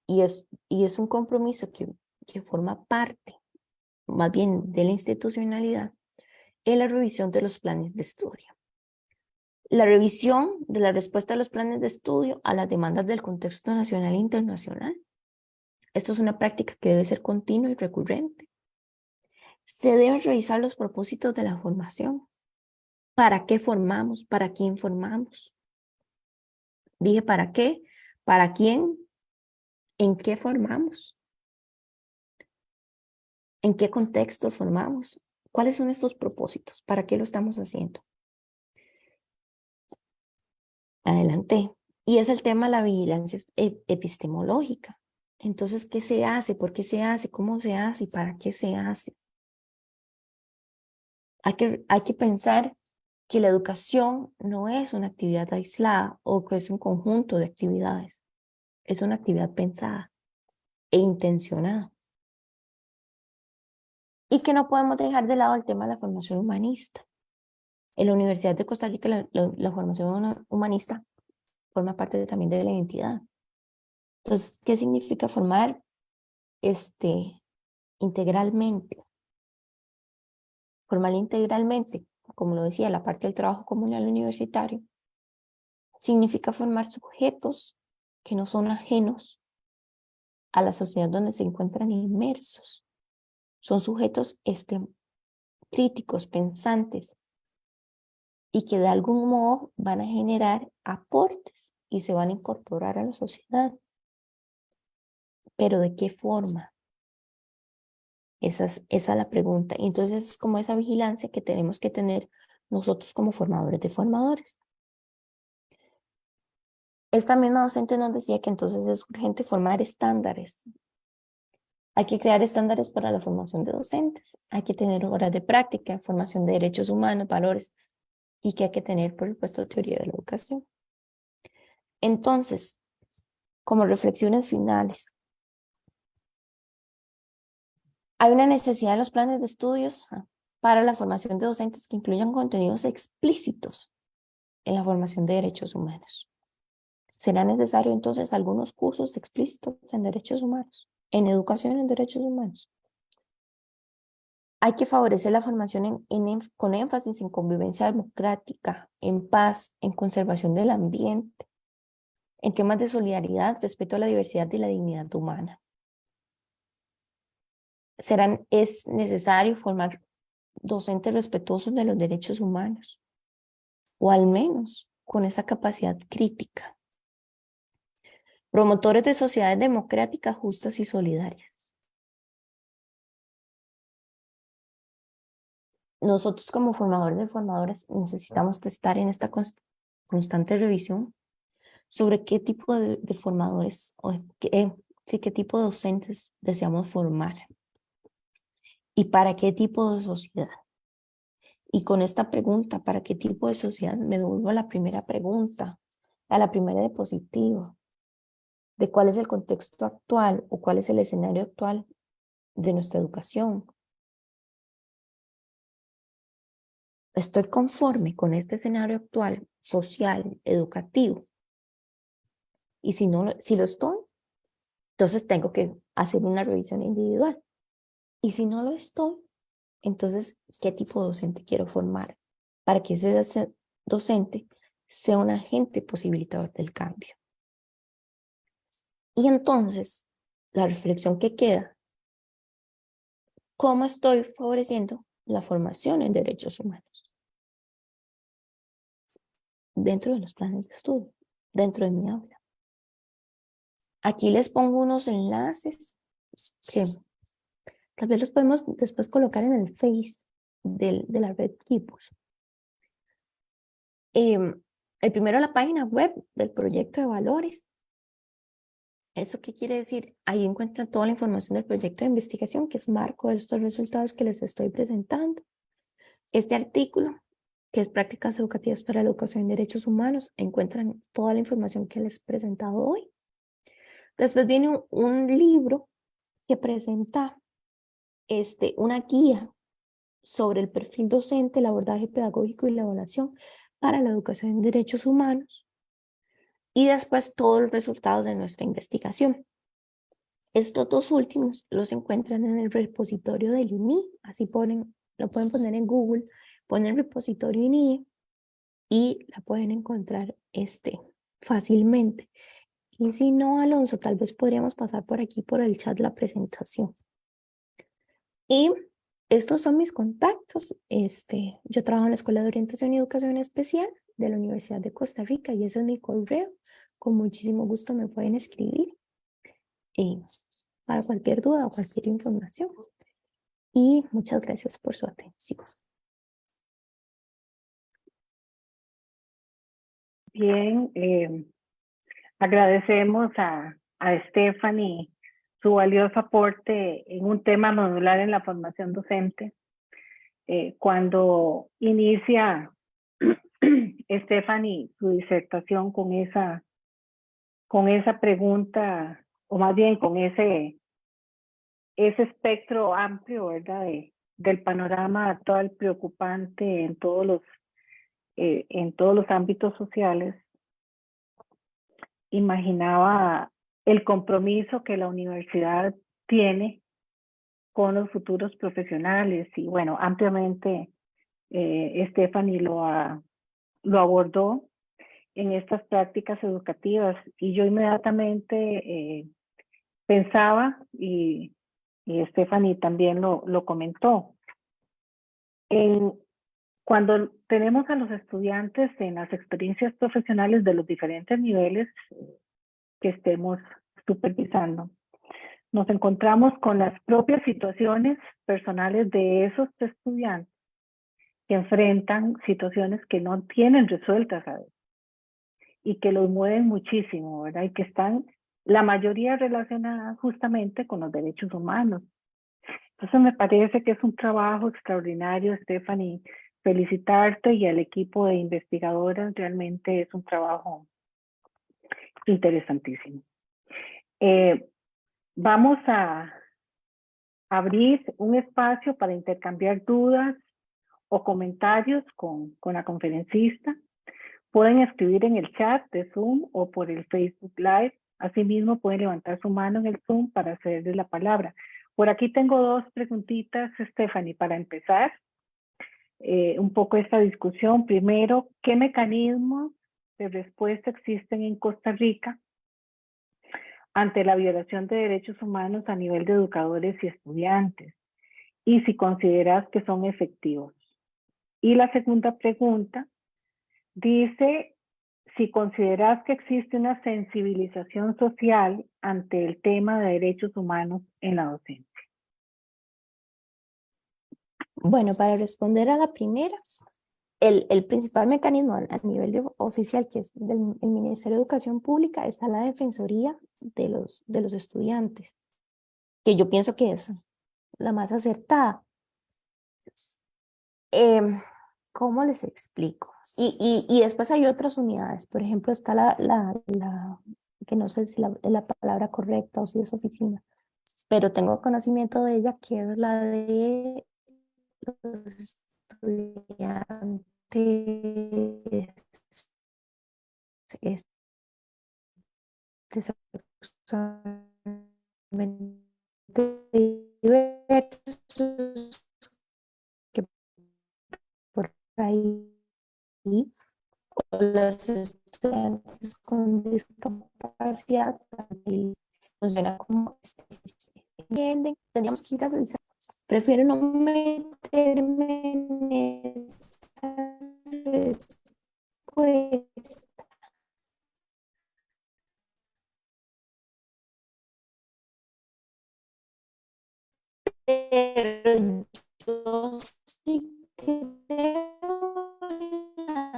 y es un compromiso que forma parte, más bien, de la institucionalidad, es la revisión de los planes de estudio. La revisión de la respuesta de los planes de estudio a las demandas del contexto nacional e internacional. Esto es una práctica que debe ser continua y recurrente. Se deben revisar los propósitos de la formación. ¿Para qué formamos? ¿Para quién formamos? Dije, ¿para qué? ¿Para quién? ¿En qué formamos? ¿En qué contextos formamos? ¿Cuáles son estos propósitos? ¿Para qué lo estamos haciendo? Adelante. Y es el tema de la vigilancia epistemológica. Entonces, ¿qué se hace? ¿Por qué se hace? ¿Cómo se hace? ¿Y para qué se hace? Hay que pensar que la educación no es una actividad aislada o que es un conjunto de actividades. Es una actividad pensada e intencionada. Y que no podemos dejar de lado el tema de la formación humanista. En la Universidad de Costa Rica la formación humanista forma parte también de la identidad. Entonces, ¿qué significa formar integralmente? Formar integralmente, como lo decía, la parte del trabajo comunal universitario, significa formar sujetos que no son ajenos a la sociedad donde se encuentran inmersos. Son sujetos críticos, pensantes, y que de algún modo van a generar aportes y se van a incorporar a la sociedad. ¿Pero de qué forma? Esa es la pregunta. Y entonces es como esa vigilancia que tenemos que tener nosotros como formadores de formadores. Esta misma docente nos decía que entonces es urgente formar estándares. Hay que crear estándares para la formación de docentes. Hay que tener horas de práctica, formación de derechos humanos, valores, y que hay que tener, por supuesto, teoría de la educación. Entonces, como reflexiones finales, hay una necesidad en los planes de estudios para la formación de docentes que incluyan contenidos explícitos en la formación de derechos humanos. ¿Será necesario entonces algunos cursos explícitos en derechos humanos, en educación en derechos humanos? Hay que favorecer la formación con énfasis en convivencia democrática, en paz, en conservación del ambiente, en temas de solidaridad, respeto a la diversidad y la dignidad humana. Es necesario formar docentes respetuosos de los derechos humanos, o al menos con esa capacidad crítica. Promotores de sociedades democráticas, justas y solidarias. Nosotros como formadores de formadoras necesitamos estar en esta constante revisión sobre qué tipo de formadores o qué tipo de docentes deseamos formar y para qué tipo de sociedad. Y con esta pregunta, ¿para qué tipo de sociedad? Me devuelvo a la primera pregunta, a la primera diapositiva, de cuál es el contexto actual o cuál es el escenario actual de nuestra educación. ¿Estoy conforme con este escenario actual, social, educativo? Y si lo estoy, entonces tengo que hacer una revisión individual. Y si no lo estoy, entonces, ¿qué tipo de docente quiero formar? Para que ese docente sea un agente posibilitador del cambio. Y entonces, la reflexión que queda, ¿cómo estoy favoreciendo la formación en derechos humanos? Dentro de los planes de estudio, dentro de mi aula. Aquí les pongo unos enlaces que tal vez los podemos después colocar en el Face de la red Kipus. El primero, la página web del proyecto de valores. ¿Eso qué quiere decir? Ahí encuentran toda la información del proyecto de investigación, que es marco de estos resultados que les estoy presentando. Este artículo, que es Prácticas Educativas para la Educación en Derechos Humanos, encuentran toda la información que les he presentado hoy. Después viene un libro que presenta una guía sobre el perfil docente, el abordaje pedagógico y la evaluación para la educación en derechos humanos. Y después todos los resultados de nuestra investigación. Estos dos últimos los encuentran en el repositorio del INI, así lo pueden poner en Google, ponen repositorio INI y la pueden encontrar fácilmente. Y si no, Alonso, tal vez podríamos pasar por aquí por el chat la presentación. Y estos son mis contactos. Yo trabajo en la Escuela de Orientación y Educación Especial de la Universidad de Costa Rica y ese es mi correo. Con muchísimo gusto me pueden escribir para cualquier duda o cualquier información. Y muchas gracias por su atención. Bien, agradecemos a Stephanie su valioso aporte en un tema modular en la formación docente. Cuando inicia Stephanie su disertación con esa pregunta, o más bien con ese espectro amplio, ¿verdad? del panorama actual preocupante en todos los ámbitos sociales, imaginaba el compromiso que la universidad tiene con los futuros profesionales y bueno, ampliamente Stephanie lo abordó en estas prácticas educativas y yo inmediatamente pensaba y Stephanie también lo comentó, cuando tenemos a los estudiantes en las experiencias profesionales de los diferentes niveles que estemos supervisando, nos encontramos con las propias situaciones personales de esos estudiantes que enfrentan situaciones que no tienen resueltas a veces y que los mueven muchísimo, ¿verdad? Y que están la mayoría relacionadas justamente con los derechos humanos. Entonces me parece que es un trabajo extraordinario, Stephanie, felicitarte y al equipo de investigadoras, realmente es un trabajo interesantísimo. Vamos a abrir un espacio para intercambiar dudas o comentarios con la conferencista. Pueden escribir en el chat de Zoom o por el Facebook Live. Asimismo, pueden levantar su mano en el Zoom para cederles la palabra. Por aquí tengo dos preguntitas, Stephanie, para empezar un poco esta discusión. Primero, ¿qué mecanismos de respuesta existen en Costa Rica ante la violación de derechos humanos a nivel de educadores y estudiantes? Y si consideras que son efectivos. Y la segunda pregunta dice si consideras que existe una sensibilización social ante el tema de derechos humanos en la docencia. Bueno, para responder a la primera, el principal mecanismo a nivel oficial, que es del el Ministerio de Educación Pública, está la Defensoría de los Estudiantes, que yo pienso que es la más acertada. ¿Cómo les explico? Y después hay otras unidades. Por ejemplo, está que no sé si es la palabra correcta o si es oficina, pero tengo conocimiento de ella, que es la de los estudiantes este, sexualmente diversos, que por ahí, o los estudiantes con discapacidad también funciona como entienden, tendríamos que ir a revisar. Prefiero no meterme en esa respuesta. Pero yo sí creo en la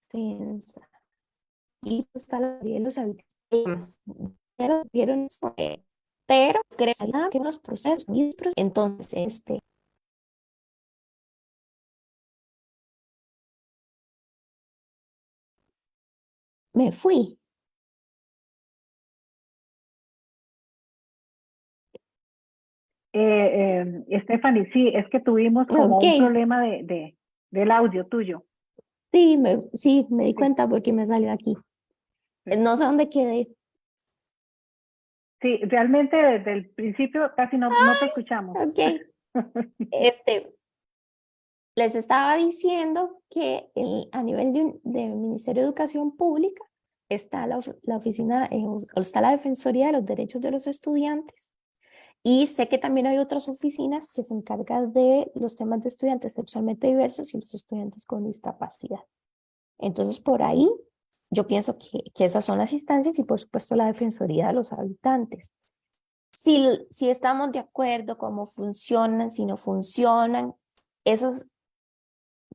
defensa. Y pues a la mayoría de los habitantes vieron eso, pero creo que los procesos, entonces me fui. Stephanie, sí, es que tuvimos como Ok, un problema del audio tuyo. sí, me di Sí, cuenta porque me salió aquí. sí. No sé dónde quedé. Sí, realmente desde el principio casi no te escuchamos. Ok, este, les estaba diciendo que a nivel del Ministerio de Educación Pública está la oficina, o está la Defensoría de los Derechos de los Estudiantes, y sé que también hay otras oficinas que se encargan de los temas de estudiantes sexualmente diversos y los estudiantes con discapacidad. Entonces, por ahí, yo pienso que esas son las instancias y, por supuesto, la Defensoría de los Habitantes. Si estamos de acuerdo, cómo funcionan, si no funcionan, esas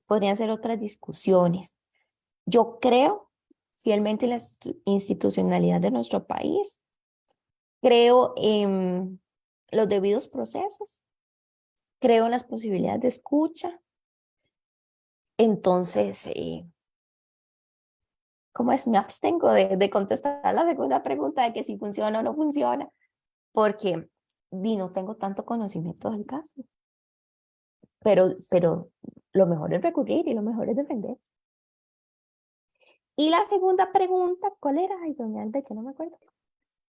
podrían ser otras discusiones. Yo creo fielmente en la institucionalidad de nuestro país, creo en los debidos procesos, creo en las posibilidades de escucha. Entonces, ¿cómo es? Me abstengo de contestar la segunda pregunta de que si funciona o no funciona, porque y no tengo tanto conocimiento del caso. Pero lo mejor es recurrir y lo mejor es defender. Y la segunda pregunta, ¿cuál era? Ay, doña Alba, que no me acuerdo.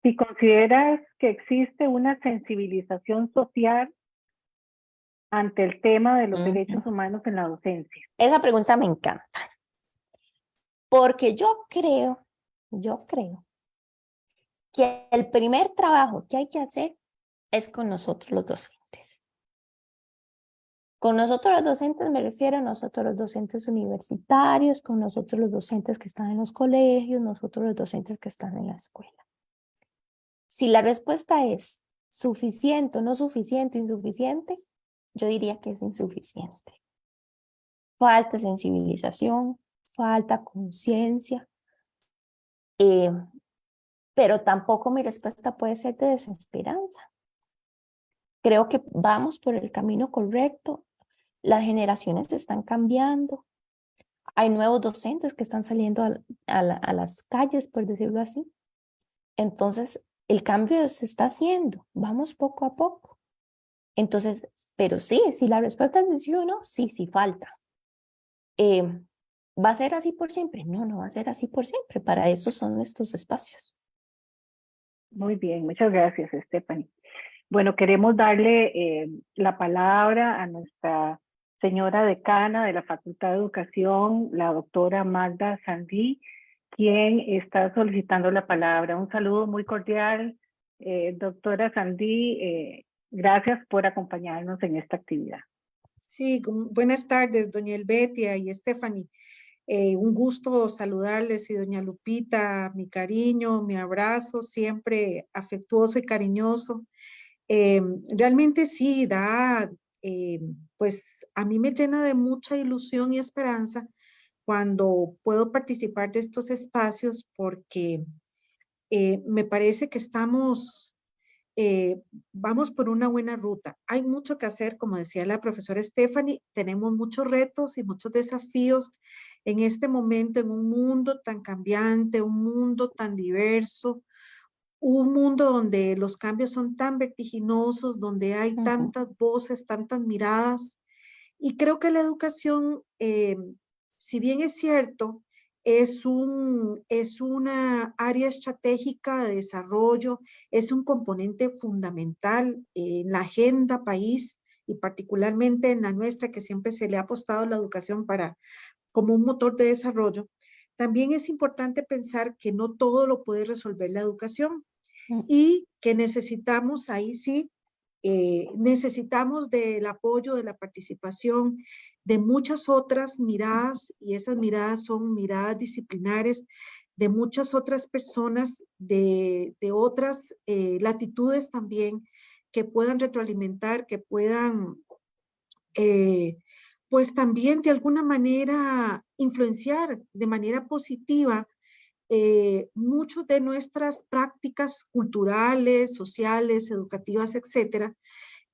Si consideras que existe una sensibilización social ante el tema de los derechos humanos en la docencia. Esa pregunta me encanta. Porque yo creo que el primer trabajo que hay que hacer es con nosotros los docentes. Con nosotros los docentes me refiero a nosotros los docentes universitarios, con nosotros los docentes que están en los colegios, nosotros los docentes que están en la escuela. Si la respuesta es suficiente o no suficiente, insuficiente, yo diría que es insuficiente. Falta sensibilización, falta conciencia, pero tampoco mi respuesta puede ser de desesperanza. Creo que vamos por el camino correcto, las generaciones están cambiando, hay nuevos docentes que están saliendo a las calles, por decirlo así. Entonces, el cambio se está haciendo, vamos poco a poco. Entonces, pero sí, si la respuesta es sí o no, sí falta. ¿Va a ser así por siempre? No, no va a ser así por siempre. Para eso son estos espacios. Muy bien, muchas gracias, Stephanie. Bueno, queremos darle la palabra a nuestra señora decana de la Facultad de Educación, la doctora Magda Sandí, quien está solicitando la palabra. Un saludo muy cordial, doctora Sandí. Gracias por acompañarnos en esta actividad. Sí, buenas tardes, doña Elvetia y Stephanie. Un gusto saludarles y doña Lupita, mi cariño, mi abrazo, siempre afectuoso y cariñoso. Realmente sí, pues a mí me llena de mucha ilusión y esperanza cuando puedo participar de estos espacios porque me parece que vamos por una buena ruta. Hay mucho que hacer, como decía la profesora Stephanie, tenemos muchos retos y muchos desafíos en este momento, en un mundo tan cambiante, un mundo tan diverso, un mundo donde los cambios son tan vertiginosos, donde hay tantas voces, tantas miradas. Y creo que la educación, si bien es cierto, es una área estratégica de desarrollo, es un componente fundamental en la agenda país y particularmente en la nuestra, que siempre se le ha apostado la educación como un motor de desarrollo. También es importante pensar que no todo lo puede resolver la educación y que necesitamos, ahí sí, necesitamos del apoyo, de la participación de muchas otras miradas, y esas miradas son miradas disciplinares, de muchas otras personas, de otras latitudes también, que puedan retroalimentar, que puedan, pues también de alguna manera influenciar de manera positiva muchas de nuestras prácticas culturales, sociales, educativas, etcétera,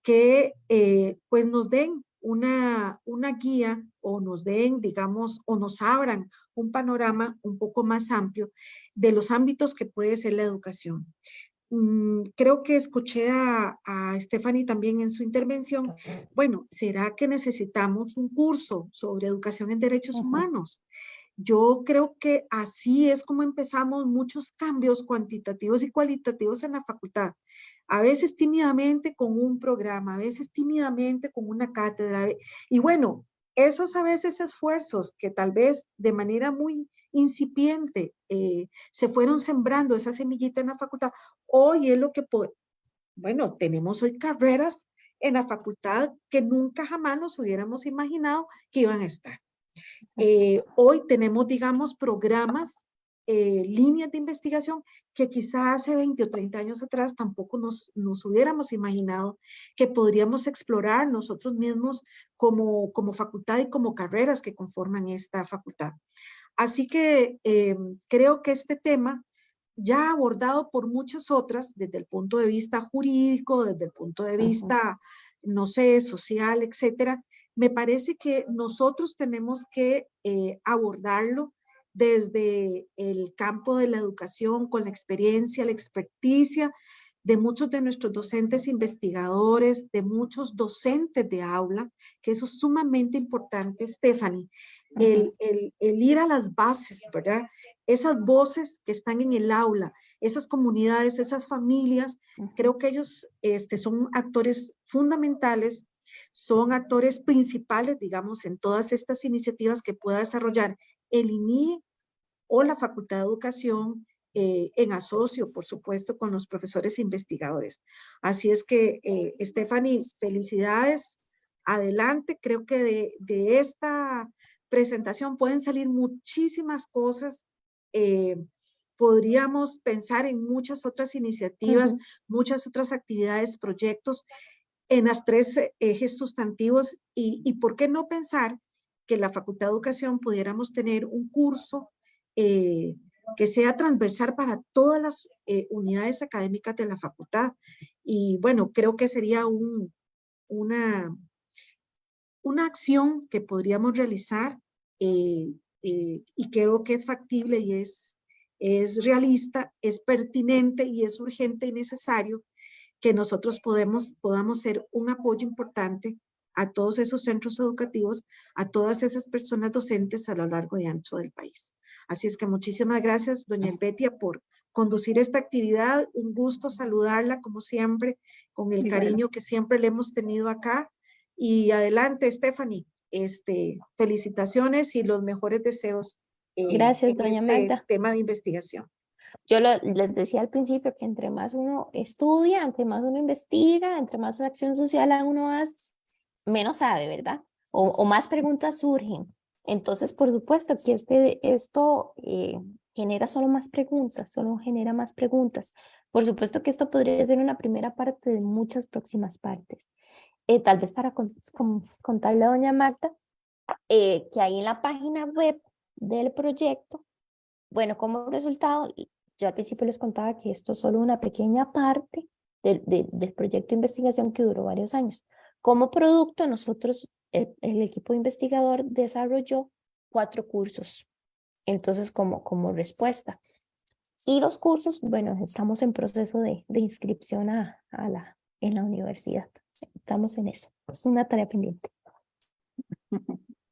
que pues nos den una guía o nos den, digamos, o nos abran un panorama un poco más amplio de los ámbitos que puede ser la educación. Creo que escuché a Stephanie también en su intervención. Bueno, ¿será que necesitamos un curso sobre educación en derechos humanos? Yo creo que así es como empezamos muchos cambios cuantitativos y cualitativos en la facultad. A veces tímidamente con un programa, a veces tímidamente con una cátedra. Y bueno, esos a veces esfuerzos que tal vez de manera muy incipiente se fueron sembrando esa semillita en la facultad, hoy es lo que, bueno, tenemos hoy carreras en la facultad que nunca jamás nos hubiéramos imaginado que iban a estar. Hoy tenemos, digamos, programas, líneas de investigación que quizá hace 20 o 30 años atrás tampoco nos hubiéramos imaginado que podríamos explorar nosotros mismos como facultad y como carreras que conforman esta facultad. Así que creo que este tema, ya abordado por muchas otras, desde el punto de vista jurídico, desde el punto de vista, no sé, social, etcétera, me parece que nosotros tenemos que abordarlo desde el campo de la educación, con la experiencia, la experticia de muchos de nuestros docentes investigadores, de muchos docentes de aula, que eso es sumamente importante, Stephanie, el ir a las bases, ¿verdad? Esas voces que están en el aula, esas comunidades, esas familias, creo que ellos son actores fundamentales, son actores principales, digamos, en todas estas iniciativas que pueda desarrollar el INIE o la Facultad de Educación, en asocio, por supuesto, con los profesores investigadores. Así es que, Stephanie, felicidades, adelante. Creo que de esta presentación pueden salir muchísimas cosas. Podríamos pensar en muchas otras iniciativas, muchas otras actividades, proyectos en las 3 ejes sustantivos y por qué no pensar que la Facultad de Educación pudiéramos tener un curso que sea transversal para todas las unidades académicas de la facultad. Y bueno, creo que sería una acción que podríamos realizar y creo que es factible y es realista, es pertinente y es urgente y necesario que nosotros podamos ser un apoyo importante a todos esos centros educativos, a todas esas personas docentes a lo largo y ancho del país. Así es que muchísimas gracias, doña Helvetia, por conducir esta actividad. Un gusto saludarla, como siempre, con el cariño que siempre le hemos tenido acá. Y adelante, Stephanie, felicitaciones y los mejores deseos Gracias, en doña este Magda. tema de investigación. Yo les decía al principio que entre más uno estudia, entre más uno investiga, entre más acción social uno hace, menos sabe, ¿verdad? O más preguntas surgen. Entonces, por supuesto que esto genera solo más preguntas, solo genera más preguntas. Por supuesto que esto podría ser una primera parte de muchas próximas partes. Tal vez para contarle a doña Magda, que ahí en la página web del proyecto, bueno, como resultado, yo al principio les contaba que esto es solo una pequeña parte del proyecto de investigación que duró varios años. Como producto, nosotros, el equipo investigador desarrolló 4 cursos, entonces como respuesta. Y los cursos, bueno, estamos en proceso de inscripción en la universidad. Estamos en eso. Es una tarea pendiente.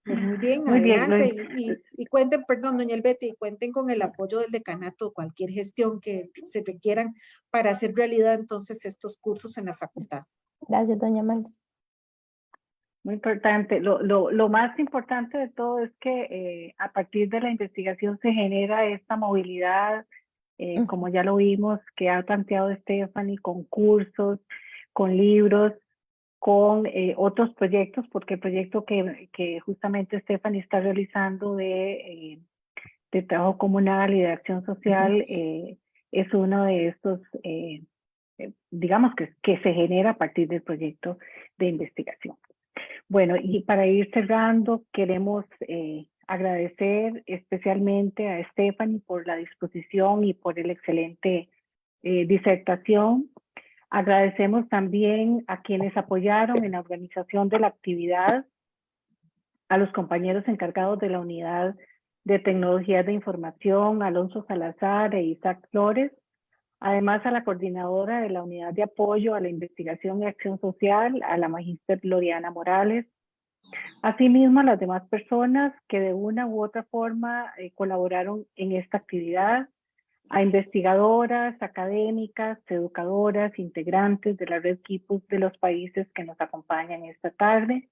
Pues muy bien, Muy bien, adelante. Y cuenten, perdón, doña Helvetia, y cuenten con el apoyo del decanato, cualquier gestión que se requieran para hacer realidad entonces estos cursos en la facultad. Gracias, doña Magda. Muy importante. Lo más importante de todo es que a partir de la investigación se genera esta movilidad, como ya lo vimos, que ha planteado Stephanie, con cursos, con libros, con otros proyectos, porque el proyecto que justamente Stephanie está realizando de trabajo comunal y de acción social es uno de estos, digamos, que se genera a partir del proyecto de investigación. Bueno, y para ir cerrando, queremos agradecer especialmente a Stephanie por la disposición y por el excelente disertación. Agradecemos también a quienes apoyaron en la organización de la actividad, a los compañeros encargados de la unidad de tecnologías de información, Alonso Salazar e Isaac Flores, además a la coordinadora de la unidad de apoyo a la investigación y acción social, a la magíster Gloriana Morales, asimismo a las demás personas que de una u otra forma colaboraron en esta actividad, a investigadoras, académicas, educadoras, integrantes de la red Quipus de los países que nos acompañan esta tarde.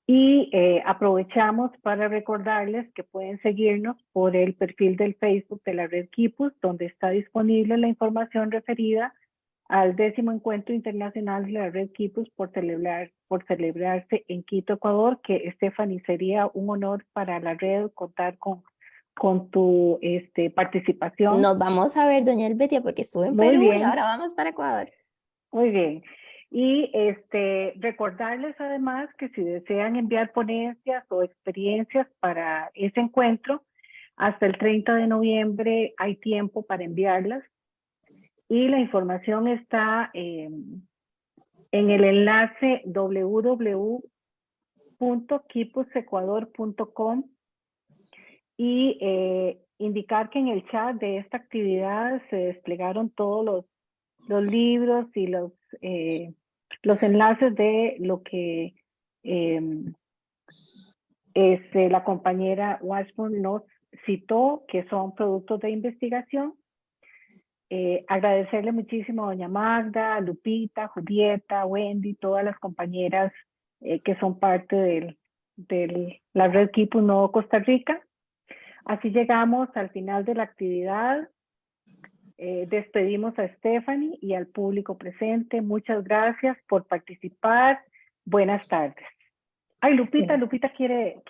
Y aprovechamos para recordarles que pueden seguirnos por el perfil del Facebook de la red Quipus, donde está disponible la información referida al 10º Encuentro Internacional de la red Quipus por celebrarse en Quito, Ecuador, que Stephanie, sería un honor para la red contar con tu participación. Nos vamos a ver, doña Helvetia, porque estuve en Perú y ahora vamos para Ecuador. Muy bien. Y recordarles además que si desean enviar ponencias o experiencias para ese encuentro, hasta el 30 de noviembre hay tiempo para enviarlas. Y la información está en el enlace www.quipusecuador.com y indicar que en el chat de esta actividad se desplegaron todos los libros y los enlaces de lo que la compañera Washburn nos citó, que son productos de investigación. Agradecerle muchísimo a doña Magda, a Lupita, Julieta, Wendy, todas las compañeras que son parte de la Red Quipus Nuevo Costa Rica. Así llegamos al final de la actividad. Despedimos a Stephanie y al público presente. Muchas gracias por participar. Buenas tardes. Ay, Lupita quiere